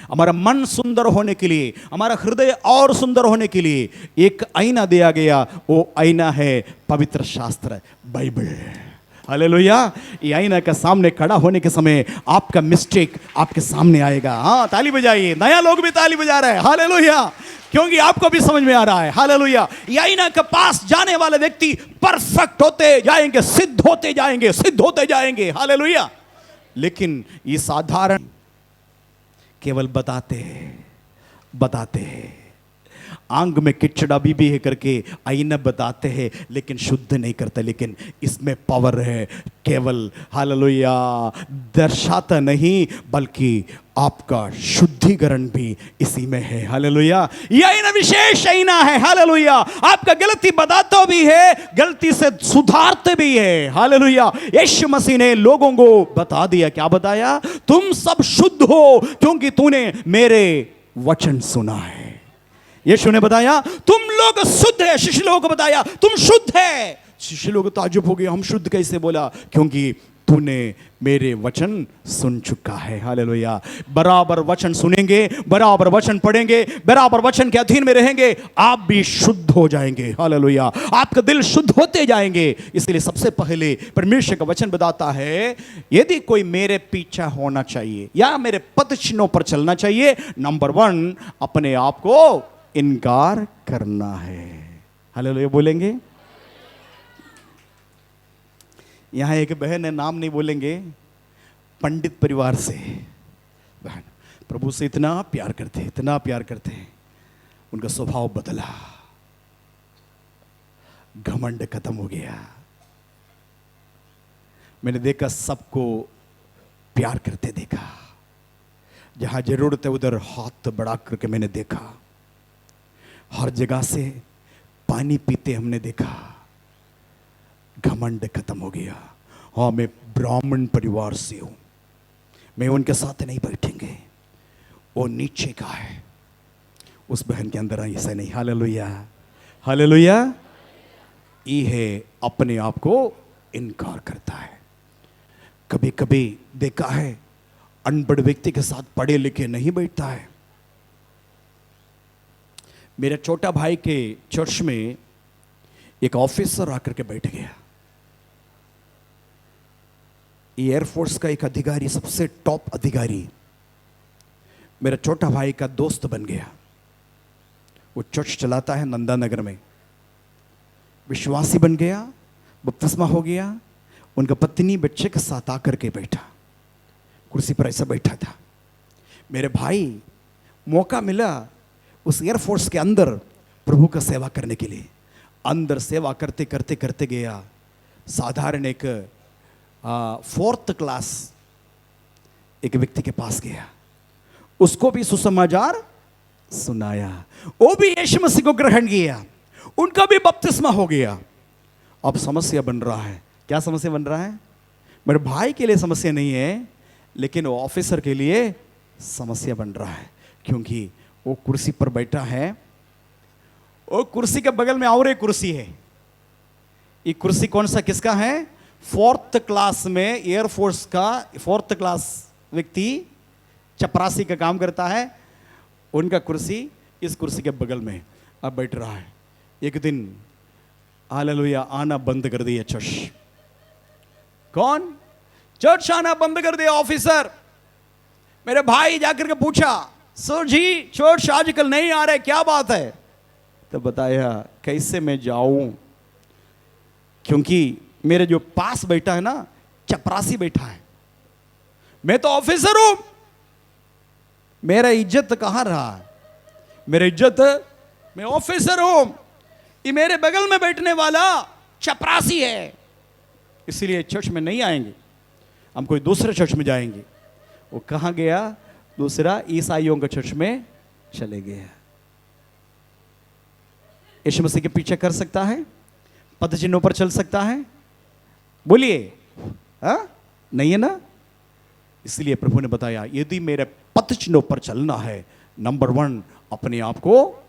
हमारा मन सुंदर होने के लिए, हमारा हृदय और सुंदर होने के लिए एक आईना दिया गया। वो आईना है पवित्र शास्त्र, बाइबल। हालेलुया। ये आईना के सामने खड़ा होने के समय आपका मिस्टेक आपके सामने आएगा। हाँ, ताली बजाइए, नया लोग भी ताली बजा रहे हैं। हालेलुया, क्योंकि आपको भी समझ में आ रहा है। हालेलुया। ये आईना के पास जाने वाले व्यक्ति परफेक्ट होते जाएंगे, सिद्ध होते जाएंगे, सिद्ध होते जाएंगे। हालेलुया। लेकिन ये साधारण केवल बताते हैं, बताते हैं। आंग में किचड़ अभी भी है करके आईना बताते हैं, लेकिन शुद्ध नहीं करते। लेकिन इसमें पावर है, केवल हालेलुया दर्शाता नहीं बल्कि आपका शुद्धिकरण भी इसी में है। हालेलुया, यह आईना विशेष आईना है। हालेलुया, आपका गलती बताता भी है, गलती से सुधारते भी है। हालेलुया, यीशु मसीह ने लोगों को बता दिया, क्या बताया? तुम सब शुद्ध हो क्योंकि तूने मेरे वचन सुना है। यीशु ने बताया तुम लोग शुद्ध है। शिष्य लोगों को बताया तुम शुद्ध है। शिष्य लोग ताज्जुब हो गए, हम शुद्ध कैसे? बोला क्योंकि तूने मेरे वचन सुन चुका है। हालेलुया, बराबर वचन सुनेंगे, बराबर वचन पढ़ेंगे, बराबर वचन के अधीन में रहेंगे, आप भी शुद्ध हो जाएंगे। हालेलुया, आपका दिल शुद्ध होते जाएंगे। इसलिए सबसे पहले परमेश्वर का वचन बताता है यदि कोई मेरे पीछे होना चाहिए या मेरे पद चिन्हों पर चलना चाहिए, नंबर 1 अपने आप को इनकार करना है। हालेलुया बोलेंगे। यहां एक बहन है, नाम नहीं बोलेंगे, पंडित परिवार से बहन, प्रभु से इतना प्यार करते हैं, इतना प्यार करते हैं। उनका स्वभाव बदला, घमंड खत्म हो गया। मैंने देखा सबको प्यार करते देखा, जहां जरूरत है उधर हाथ बढ़ा करके मैंने देखा। हर जगह से पानी पीते हमने देखा। घमंड खत्म हो गया। हाँ, मैं ब्राह्मण परिवार से हूं, मैं उनके साथ नहीं बैठेंगे, वो नीचे का है। उस बहन के अंदर ऐसा नहीं। हालेलुया, हालेलुया, ये है अपने आप को इनकार करता है। कभी कभी देखा है अनपढ़ व्यक्ति के साथ पढ़े लिखे नहीं बैठता है। मेरे छोटा भाई के चर्च में एक ऑफिसर आकर के बैठ गया। एयरफोर्स का एक अधिकारी, सबसे टॉप अधिकारी, मेरा छोटा भाई का दोस्त बन गया। वो चर्च चलाता है नंदानगर में। विश्वासी बन गया, बपतिस्मा हो गया। उनका पत्नी बच्चे के साथ आकर के बैठा, कुर्सी पर ऐसा बैठा था। मेरे भाई मौका मिला उस एयरफोर्स के अंदर प्रभु का सेवा करने के लिए। अंदर सेवा करते करते करते गया। साधारण एक 4th क्लास एक व्यक्ति के पास गया, उसको भी सुसमाचार सुनाया। वो भी यीशु मसीह को ग्रहण किया, उनका भी बपतिस्मा हो गया। अब समस्या बन रहा है। क्या समस्या बन रहा है? मेरे भाई के लिए समस्या नहीं है, लेकिन वो ऑफिसर के लिए समस्या बन रहा है। क्योंकि वो कुर्सी पर बैठा है, वो कुर्सी के बगल में और एक कुर्सी है। ये कुर्सी कौन सा, किसका है? 4th क्लास में एयरफोर्स का 4th क्लास व्यक्ति चपरासी का काम करता है। उनका कुर्सी इस कुर्सी के बगल में अब बैठ रहा है। एक दिन हालेलुया आना बंद कर दिया चर्च। कौन? चर्च आना बंद कर दिया ऑफिसर। मेरे भाई जाकर के पूछा, सर जी चर्च आजकल नहीं आ रहे, क्या बात है? तो बताया कैसे मैं जाऊं, क्योंकि मेरे जो पास बैठा है ना, चपरासी बैठा है। मैं तो ऑफिसर हूं, मेरा इज्जत कहां रहा? मेरा इज्जत, मैं ऑफिसर हूं, ये मेरे बगल में बैठने वाला चपरासी है, इसलिए चर्च में नहीं आएंगे, हम कोई दूसरे चर्च में जाएंगे। वो कहां गया? दूसरा ईसाइयों के चर्च में चले गया। यीशु मसीह के पीछे कर सकता है? पद चिन्हों पर चल सकता है? बोलिए, हाँ? नहीं है ना? इसलिए प्रभु ने बताया यदि मेरे पद चिन्हों पर चलना है, नंबर 1 अपने आप को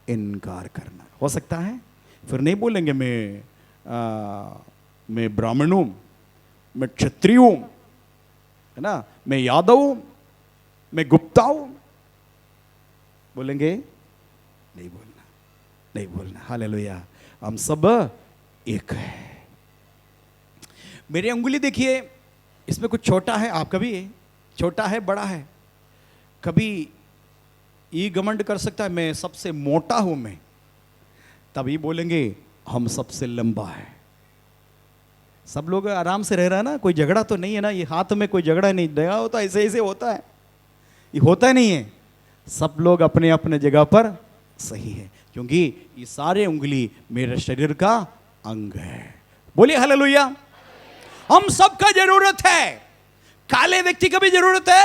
इनकार करना। हो सकता है फिर नहीं बोलेंगे मैं ब्राह्मण हूं, मैं क्षत्रिय हूं, है ना, मैं यादव हूं, मैं गुप्ता हूं। बोलेंगे? नहीं बोलना, नहीं बोलना। हालेलुया, हम सब एक है। मेरी अंगुली देखिए, इसमें कुछ छोटा है, आपका भी है, छोटा है, बड़ा है। कभी ये घमंड कर सकता है मैं सबसे मोटा हूं, मैं तभी बोलेंगे हम सबसे लंबा है। सब लोग आराम से रह रहा है ना, कोई झगड़ा तो नहीं है ना, ये हाथ में कोई झगड़ा नहीं, दया हो तो ऐसे ऐसे होता है। ये होता नहीं है। सब लोग अपने अपने जगह पर सही है, क्योंकि ये सारे उंगली मेरे शरीर का अंग है। बोलिए हालेलुया। हम सबका जरूरत है। काले व्यक्ति का भी जरूरत है।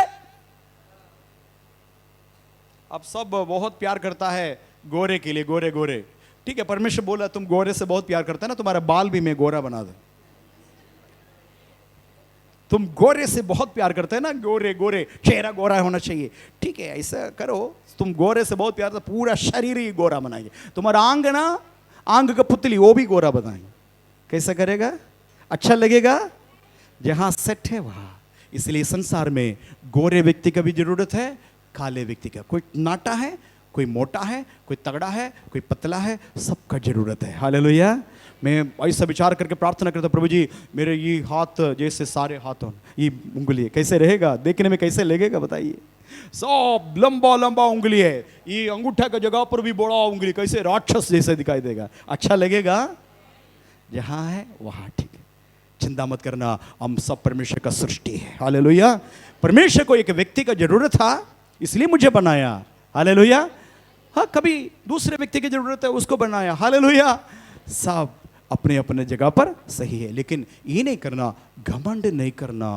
अब सब बहुत प्यार करता है गोरे के लिए, गोरे गोरे, ठीक है, परमेश्वर बोला तुम गोरे से बहुत प्यार करते हैं ना, तुम्हारा बाल भी मैं गोरा बना दूं। तुम गोरे से बहुत प्यार करते हैं ना, गोरे गोरे, चेहरा गोरा होना चाहिए, ठीक है, ऐसा करो। तुम गोरे से बहुत प्यार, तो पूरा शरीर ही गोरा बनाएंगे। तुम्हारा आंग ना, आंग का पुतली वो भी गोरा बनाएंगे। कैसा करेगा? अच्छा लगेगा? जहां सेट है वहां। इसलिए संसार में गोरे व्यक्ति का भी जरूरत है, काले व्यक्ति का। कोई नाटा है, कोई मोटा है, कोई तगड़ा है, कोई पतला है, सबका जरूरत है। हालेलुया। मैं ऐसा विचार करके प्रार्थना करता, प्रभु जी मेरे ये हाथ जैसे सारे हाथों, ये उंगली कैसे रहेगा, देखने में कैसे लगेगा बताइए। सब लंबा लंबा उंगली है, ये अंगूठा का जगह पर भी बड़ा उंगली, कैसे राक्षस जैसे दिखाई देगा? अच्छा लगेगा? जहां है वहां ठीक है। चिंता मत करना, हम सब परमेश्वर का सृष्टि है। हालेलुया। परमेश्वर को एक व्यक्ति का जरूरत था, इसलिए मुझे बनाया। हालेलुया। हाँ, कभी दूसरे व्यक्ति की जरूरत है, उसको बनाया। हालेलुया। सब अपने अपने जगह पर सही है, लेकिन ये नहीं करना, घमंड नहीं करना।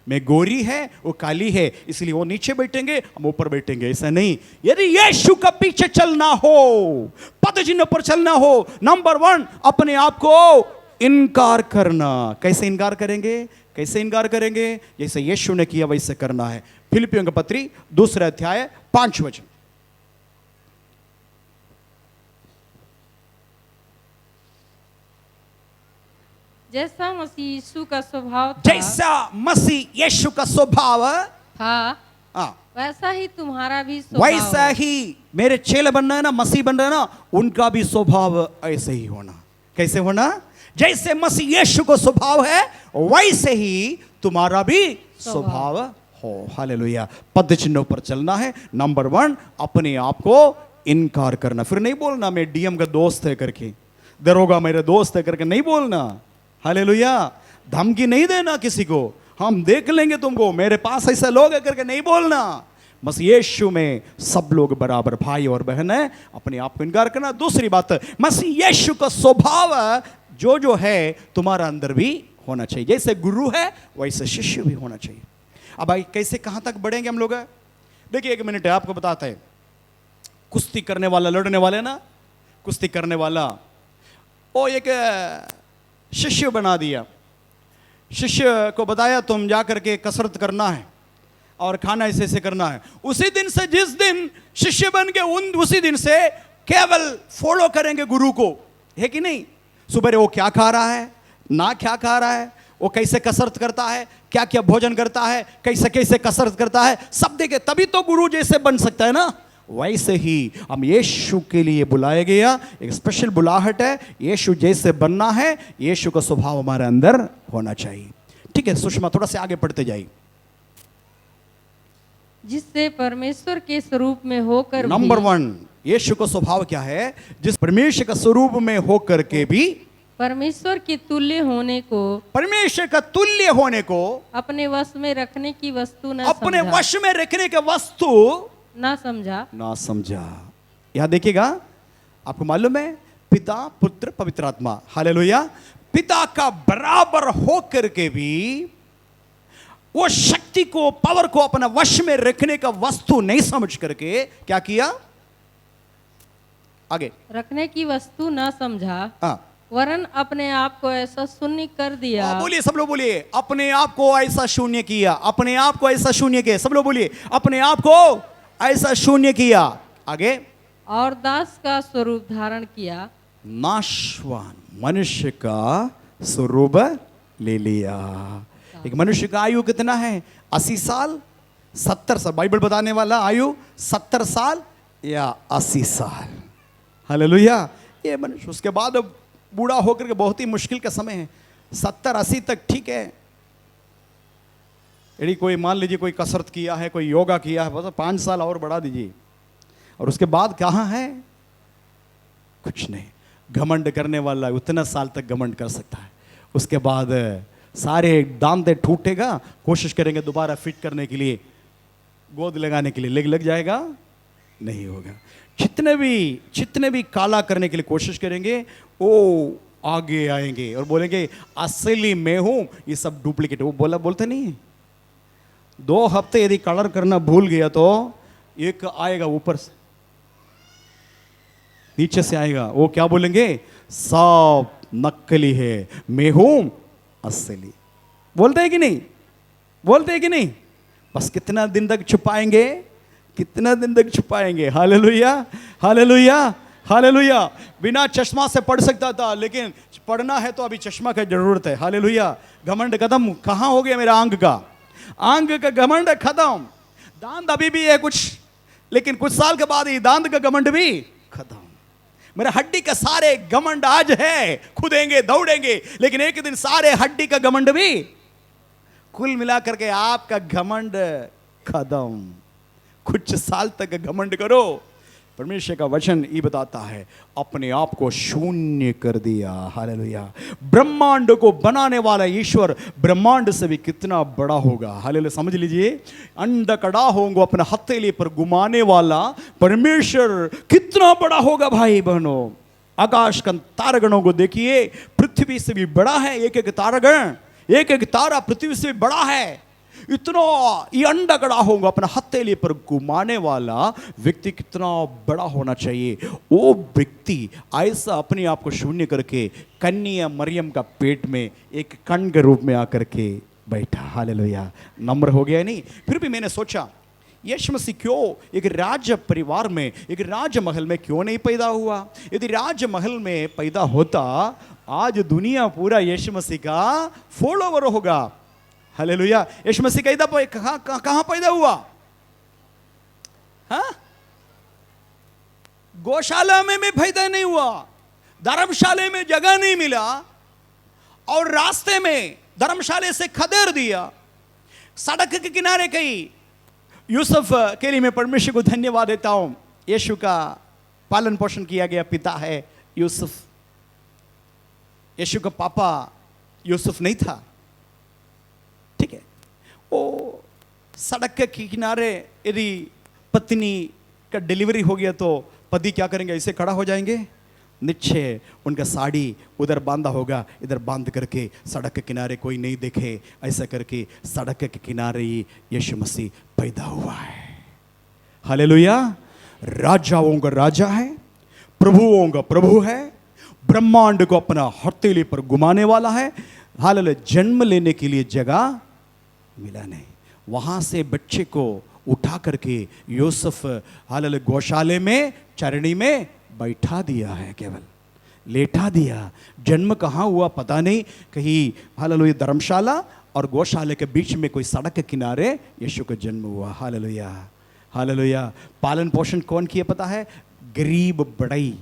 मैं गोरी है, वो काली है, इसलिए वो नीचे बैठेंगे, हम ऊपर बैठेंगे, ऐसा नहीं। यदि यीशु का पीछे चलना हो, पद चिन्ह पर चलना हो, नंबर 1 अपने आप को इनकार करना। कैसे इनकार करेंगे? कैसे इनकार करेंगे? जैसे यीशु ने किया वैसे करना है। फिलिपियों का पत्री 2 अध्याय 5 वचन। जैसा मसीह यीशु का स्वभाव था, जैसा मसीह यीशु का स्वभाव था, हाँ, वैसा ही तुम्हारा भी स्वभाव वैसा है। ही मेरे चेले बनना है ना, मसीह बन रहा है ना, उनका भी स्वभाव ऐसे ही होना। कैसे होना? जैसे मसीह यीशु को स्वभाव है, वैसे ही तुम्हारा भी स्वभाव हो। हालेलुया। पद चिन्हों पर चलना है। नंबर 1 अपने आप को इनकार करना। फिर नहीं बोलना मैं डीएम का दोस्त है करके, दरोगा मेरे दोस्त है करके नहीं बोलना। हालेलुया। धमकी नहीं देना किसी को, हम देख लेंगे तुमको, मेरे पास ऐसा लोग है करके नहीं बोलना। बस यीशु में सब लोग बराबर भाई और बहन है, अपने आप को इनकार करना। दूसरी बात, मसीह यीशु का स्वभाव जो है तुम्हारा अंदर भी होना चाहिए। जैसे गुरु है वैसे शिष्य भी होना चाहिए। अब भाई कैसे कहां तक बढ़ेंगे हम लोग? देखिए 1 मिनट है, आपको बताते हैं। कुश्ती करने वाला, लड़ने वाले ना, कुश्ती करने वाला, वो एक शिष्य बना दिया। शिष्य को बताया तुम जा करके कसरत करना है और खाना ऐसे ऐसे करना है। उसी दिन से, जिस दिन शिष्य बन के उसी दिन से केवल फॉलो करेंगे गुरु को, है कि नहीं? सुबह वो क्या खा रहा है, ना क्या खा रहा है, वो कैसे कसरत करता है, क्या क्या भोजन करता है, कैसे कैसे कसरत करता है, सब देखे, तभी तो गुरु जैसे बन सकता है ना। वैसे ही हम यीशु के लिए बुलाए गया, एक स्पेशल बुलाहट है। यीशु जैसे बनना है, यीशु का स्वभाव हमारे अंदर होना चाहिए। ठीक है सुषमा, थोड़ा से आगे पढ़ते जाइए। जिससे परमेश्वर के स्वरूप में होकर नंबर 1 यीशु का स्वभाव क्या है? जिस परमेश्वर का स्वरूप में होकर के भी परमेश्वर के तुल्य होने को, परमेश्वर का तुल्य होने को अपने वश में रखने की वस्तु न अपने समझा। वश में रखने के वस्तु ना समझा। ना समझा। यहां देखिएगा, आपको मालूम है पिता पुत्र पवित्र आत्मा, हालेलुया, पिता का बराबर होकर के भी वो शक्ति को, पावर को अपना वश में रखने का वस्तु नहीं समझ करके क्या किया? आगे रखने की वस्तु ना समझा, हाँ, वरन अपने आप को ऐसा शून्य कर दिया। बोलिए, सब लोग बोलिए, अपने आप को ऐसा शून्य किया, अपने आप को ऐसा शून्य किया। सब लोग बोलिए, अपने आप को ऐसा शून्य किया। आगे, और दास का स्वरूप धारण किया, नाशवान मनुष्य का स्वरूप ले लिया। एक मनुष्य का आयु कितना है? 80 साल, 70 साल। बाइबल बताने वाला आयु 70 साल या 80 साल। हालेलुया। ये मनुष्य उसके बाद बूढ़ा होकर के बहुत ही मुश्किल का समय है। 70-80 तक ठीक है। यदि कोई मान लीजिए कोई कसरत किया है, कोई योगा किया है, बस 5 साल और बढ़ा दीजिए, और उसके बाद कहाँ है? कुछ नहीं। घमंड करने वाला उतना साल तक घमंड कर सकता है, उसके बाद सारे दांते टूटेगा, कोशिश करेंगे दोबारा फिट करने के लिए, गोद लगाने के लिए लग जाएगा, नहीं होगा। जितने भी काला करने के लिए कोशिश करेंगे वो आगे आएंगे और बोलेंगे असली मैं हूं, ये सब डुप्लीकेट। वो बोलते नहीं, 2 हफ्ते यदि कलर करना भूल गया तो एक आएगा ऊपर से, नीचे से आएगा, वो क्या बोलेंगे, सब नकली है, मैं हूं असली। बोलते हैं कि नहीं, बोलते हैं कि नहीं? बस कितना दिन तक छुपाएंगे, कितना दिन तक छुपाएंगे। Hallelujah, hallelujah, hallelujah. बिना चश्मा से पढ़ सकता था, लेकिन पढ़ना है तो अभी चश्मा की जरूरत है। हालेलुया। घमंड खत्म। कहां हो गया मेरा आंख का घमंड खत्म। दांत अभी भी है कुछ, लेकिन कुछ साल के बाद ही दांत का घमंड भी खत्म। मेरे हड्डी का सारे घमंड आज है, खुदेंगे दौड़ेंगे, लेकिन एक दिन सारे हड्डी का घमंड भी, कुल मिलाकर के आपका घमंड खत्म। कुछ साल तक घमंड करो। परमेश्वर का वचन ये बताता है, अपने आप को शून्य कर दिया। हालेलुया। ब्रह्मांड को बनाने वाला ईश्वर ब्रह्मांड से भी कितना बड़ा होगा। हालेलुया। समझ लीजिए, अंडकड़ा होंगे अपने हथेली पर घुमाने वाला परमेश्वर कितना बड़ा होगा। भाई बहनों, आकाश का तारागणों को देखिए, पृथ्वी से भी बड़ा है। एक एक तारागण, एक एक तारा पृथ्वी से भी बड़ा है। इतना ये अंडा होगा अपना हथेली पर घुमाने वाला व्यक्ति कितना बड़ा होना चाहिए। वो व्यक्ति ऐसा अपने आप को शून्य करके कन्या मरियम का पेट में एक कण के रूप में आकर के बैठा। हालेलुया। नम्र हो गया नहीं? फिर भी मैंने सोचा, यीशु मसीह क्यों एक राज परिवार में, एक राजमहल में क्यों नहीं पैदा हुआ? यदि राजमहल में पैदा होता, आज दुनिया पूरा यीशु मसीह का फॉलोवर होगा। हालेलुया। यीशु मसीह कहां पैदा हुआ? हाँ? गौशाला में भी पैदा नहीं हुआ, धर्मशाला में जगह नहीं मिला, और रास्ते में धर्मशाला से खदेड़ दिया, सड़क के किनारे कहीं। यूसुफ के लिए मैं परमेश्वर को धन्यवाद देता हूं। यीशु का पालन पोषण किया गया पिता है यूसुफ। यीशु का पापा यूसुफ नहीं था, ठीक है। वो सड़क के किनारे यदि पत्नी का डिलीवरी हो गया तो पति क्या करेंगे? ऐसे खड़ा हो जाएंगे, निश्चय उनका साड़ी उधर बांधा होगा, इधर बांध करके सड़क के किनारे कोई नहीं देखे, ऐसा करके सड़क के किनारे ही यीशु मसीह पैदा हुआ है। हालेलुया। राजाओं का राजा है, प्रभुओं का प्रभु है, ब्रह्मांड को अपना हथेली पर घुमाने वाला है। हालेलुया। जन्म लेने के लिए जगह मिला नहीं, वहां से बच्चे को उठा करके यूसुफ हालेलुया गौशाले में, चरणी में बैठा दिया है, केवल लेटा दिया। जन्म कहाँ हुआ पता नहीं, कहीं हालेलुया धर्मशाला और गौशाले के बीच में कोई सड़क के किनारे यीशु का जन्म हुआ। Hallelujah, hallelujah. पालन पोषण कौन किया पता है? गरीब बड़ई।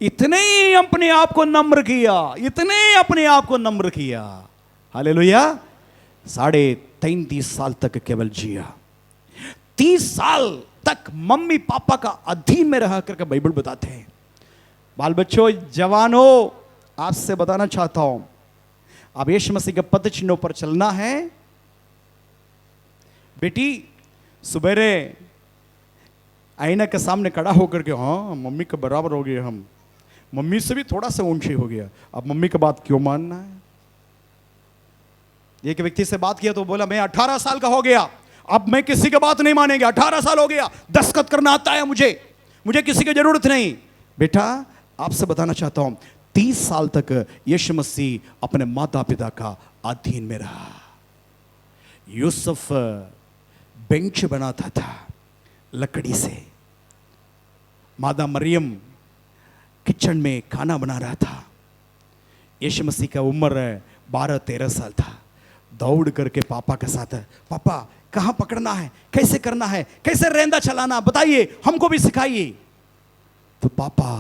इतने ही अपने आप को नम्र किया, इतने अपने आप को नम्र किया। हालेलुया। 33.5 साल तक केवल जिया। 30 साल तक मम्मी पापा का अधीन में रह करके बाइबल बताते हैं। बाल बच्चों, जवानों, आपसे बताना चाहता हूं, अब यीशु मसीह के पद चिन्हों पर चलना है। बेटी सुबेरे आईना के सामने खड़ा होकर के, हाँ मम्मी के बराबर हो गए हम, मम्मी से भी थोड़ा सा ऊंची हो गया, अब मम्मी की बात क्यों मानना है? एक व्यक्ति से बात किया तो बोला, मैं 18 साल का हो गया, अब मैं किसी की बात नहीं मानेंगे। 18 साल हो गया, दस्तखत करना आता है मुझे किसी की जरूरत नहीं। बेटा, आपसे बताना चाहता हूं, 30 साल तक यीशु मसीह अपने माता पिता का अधीन में रहा। यूसुफ बेंच बनाता था लकड़ी से, मादा मरियम किचन में खाना बना रहा था। यीशु मसीह का उम्र 12-13 साल था। दौड़ करके पापा के साथ, पापा कहां पकड़ना है, कैसे करना है, कैसे रेंदा चलाना बताइए, हमको भी सिखाइए। तो पापा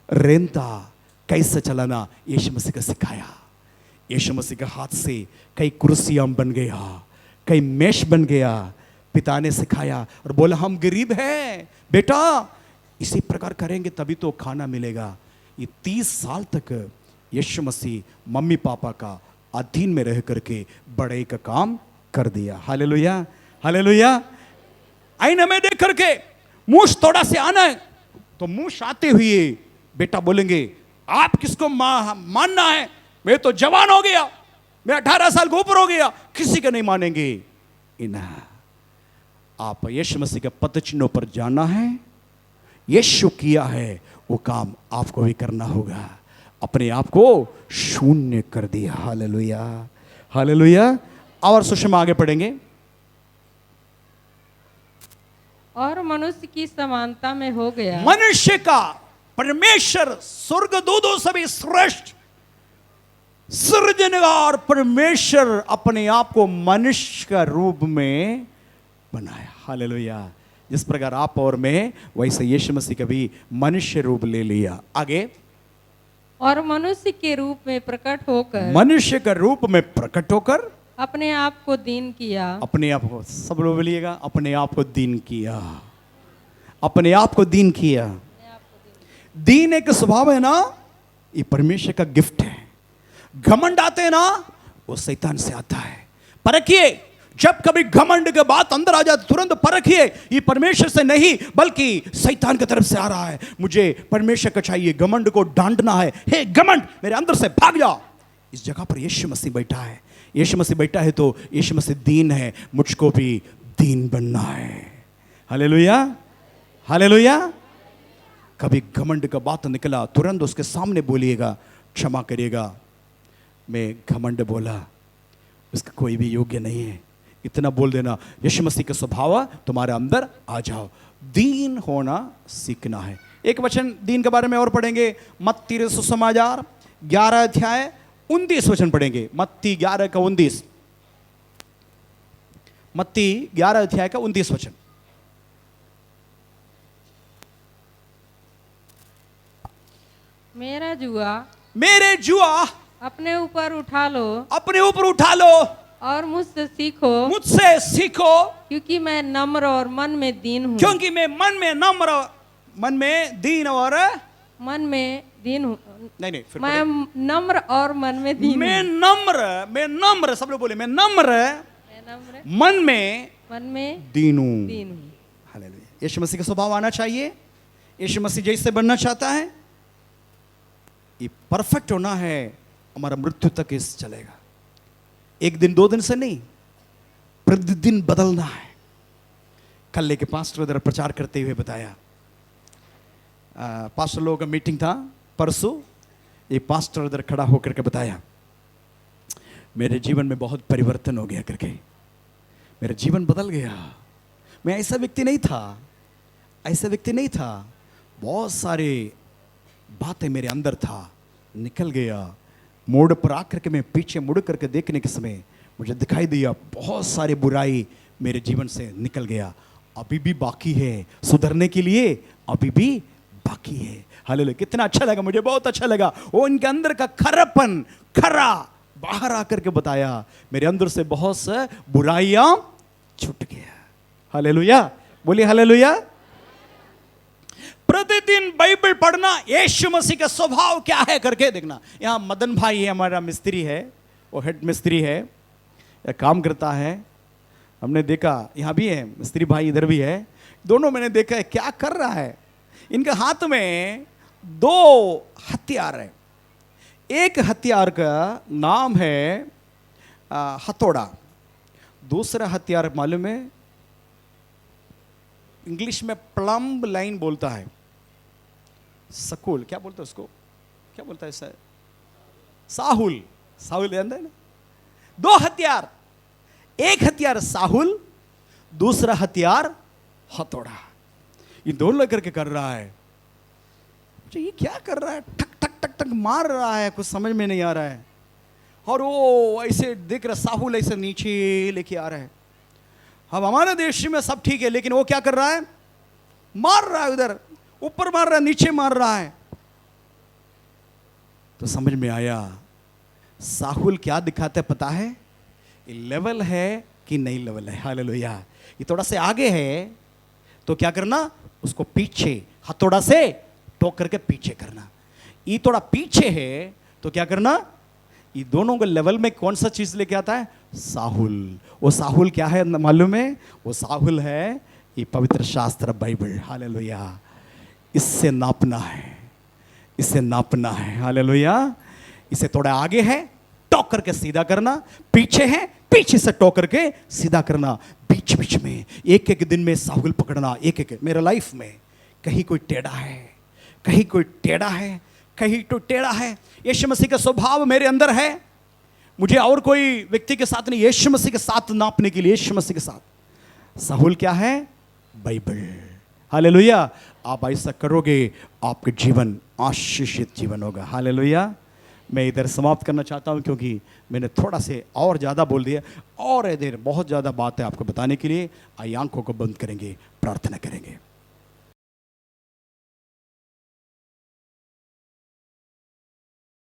रेंदा कैसे चलाना यीशु मसीह को सिखाया। यीशु मसीह के हाथ से कई कुर्सियां बन गया, कई मेज बन गया। पिता ने सिखाया और बोला, हम गरीब हैं बेटा, इसी प्रकार करेंगे तभी तो खाना मिलेगा। ये 30 साल तक यीशु मसीह मम्मी पापा का अधीन में रह करके बड़े का काम कर दिया। Hallelujah, hallelujah. आईने में देख करके मूछ थोड़ा से आना है तो मूछ आते हुए बेटा बोलेंगे आप किसको मानना है, मैं तो जवान हो गया, मैं 18 साल के ऊपर हो गया, किसी के नहीं मानेंगे। आप यीशु मसीह के पद चिन्हों पर जाना है, यीशु किया है वो काम आपको भी करना होगा। अपने आप को शून्य कर दिया। Hallelujah, hallelujah. और सुषमा आगे पढ़ेंगे। और मनुष्य की समानता में हो गया। मनुष्य का परमेश्वर स्वर्गदूतों से भी श्रेष्ठ सृजनहार परमेश्वर अपने आप को मनुष्य का रूप में बनाया। हालेलुया। जिस प्रकार आप और मैं, वैसे यीशु मसीह का भी मनुष्य रूप ले लिया। आगे, और मनुष्य के रूप में प्रकट होकर, मनुष्य का रूप में प्रकट होकर अपने आप को दीन किया। अपने आप को, सब लोग बोलिएगा, अपने आप को दीन किया। अपने आप को दीन किया। दीन एक स्वभाव है ना, ये परमेश्वर का गिफ्ट है। घमंड आते हैं ना, वो शैतान से आता है। परखिए, जब कभी घमंड के बात अंदर आ जाए तुरंत परखिए, ये परमेश्वर से नहीं बल्कि शैतान की तरफ से आ रहा है। मुझे परमेश्वर का चाहिए, घमंड को डांटना है। हे घमंड, मेरे अंदर से भाग जा। इस जगह पर यीशु मसीह बैठा है। यीशु मसीह बैठा है तो यीशु मसीह दीन है, मुझको भी दीन बनना है। Hallelujah, hallelujah. कभी घमंड का बात निकला तुरंत उसके सामने बोलिएगा, क्षमा करिएगा, मैं घमंड बोला, उसका कोई भी योग्य नहीं है। इतना बोल देना, यीशु मसीह का स्वभाव तुम्हारे अंदर आ जाओ। दीन होना सीखना है। एक वचन दीन के बारे में और पढ़ेंगे, मत्ती सुसमाचार 11 अध्याय 29 वचन पढ़ेंगे। मत्ती 11 का 29, मत्ती 11 अध्याय का 29 वचन। मेरे जुआ अपने ऊपर उठा लो, अपने ऊपर उठा लो और मुझसे सीखो, मुझसे सीखो, क्योंकि मैं नम्र और मन में दीन हूँ। क्योंकि मैं मन में नम्र, मन में दीन और मन में दीन हूँ। नहीं, फिर मैं नम्र और मन में दीन मैं हूँ। नम्र, सब लोग बोले मैं नम्र, मन में दीन हूँ। हालेलुया। यीशु मसीह का स्वभाव आना चाहिए। यीशु मसीह जैसे बनना चाहता है, ये परफेक्ट होना है, हमारा मृत्यु तक इस चलेगा। एक दिन 2 दिन से नहीं, प्रतिदिन बदलना है। कल के पास्टर इधर प्रचार करते हुए बताया, पास्टर लोगों का मीटिंग था परसों, ये पास्टर इधर खड़ा होकर के बताया, मेरे जीवन में बहुत परिवर्तन हो गया करके, मेरा जीवन बदल गया। मैं ऐसा व्यक्ति नहीं था, बहुत सारे बातें मेरे अंदर था, निकल गया। मोड़ पर आकर के मैं पीछे मुड़ करके देखने के समय मुझे दिखाई दिया बहुत सारी बुराई मेरे जीवन से निकल गया। अभी भी बाकी है सुधरने के लिए, अभी भी बाकी है। हालेलुया। कितना अच्छा लगा, मुझे बहुत अच्छा लगा। वो इनके अंदर का खरापन बाहर आकर के बताया, मेरे अंदर से बहुत से बुराइयां छूट गया। हालेलुया, बोलिए हालेलुया। प्रतिदिन बाइबल पढ़ना, यीशु मसीह का स्वभाव क्या है करके देखना। यहाँ मदन भाई है, हमारा मिस्त्री है, वो हेड मिस्त्री है, काम करता है। हमने देखा यहाँ भी है मिस्त्री भाई, इधर भी है। दोनों मैंने देखा है क्या कर रहा है। इनके हाथ में 2 हथियार है। एक हथियार का नाम है हथौड़ा, दूसरा हथियार मालूम है, इंग्लिश में प्लम्ब लाइन बोलता है, सकूल क्या बोलता है उसको, क्या बोलता है सर, साहुल जानते हैं ना। 2 हथियार, एक हथियार साहुल, दूसरा हथियार हथौड़ा। ये दोनों लेकर के कर रहा है। ये क्या कर रहा है, ठक ठक ठक ठक मार रहा है, कुछ समझ में नहीं आ रहा है। और वो ऐसे देख रहा, साहुल ऐसे नीचे लेके आ रहा है। अब हमारे देश में सब ठीक है, लेकिन वो क्या कर रहा है, मार रहा है, उधर ऊपर मार रहा है, नीचे मार रहा है। तो समझ में आया साहुल क्या दिखाता है पता है, ये लेवल है कि नहीं लेवल है। हालेलुया। ये थोड़ा से आगे है तो क्या करना, उसको पीछे हथौड़ा से टोक करके पीछे करना। ये थोड़ा पीछे है तो क्या करना, ये दोनों के लेवल में कौन सा चीज लेके आता है? साहुल। वो साहुल क्या है मालूम है? वो साहुल है ये पवित्र शास्त्र बाइबल। हालेलुया। इससे नापना है, इससे नापना है। हालेलुया। इसे थोड़ा आगे है, टॉक करके सीधा करना, पीछे है, पीछे से टॉक करके सीधा करना, बीच बीच में एक एक दिन में साहुल पकड़ना। एक एक मेरे लाइफ में कहीं कोई टेढ़ा है, कहीं कोई टेढ़ा है, कहीं तो टेढ़ा है। यीशु मसीह का स्वभाव मेरे अंदर है, मुझे और कोई व्यक्ति के साथ नहीं, यीशु मसीह के साथ नापने के लिए, यीशु मसीह के साथ। साहुल क्या है? बाइबल। हालेलुया। आप ऐसा करोगे, आपके जीवन आशीषित जीवन होगा। हालेलुया। मैं इधर समाप्त करना चाहता हूं क्योंकि मैंने थोड़ा से और ज़्यादा बोल दिया, और इधर बहुत ज़्यादा बात है आपको बताने के लिए। आइए आंखों को बंद करेंगे, प्रार्थना करेंगे।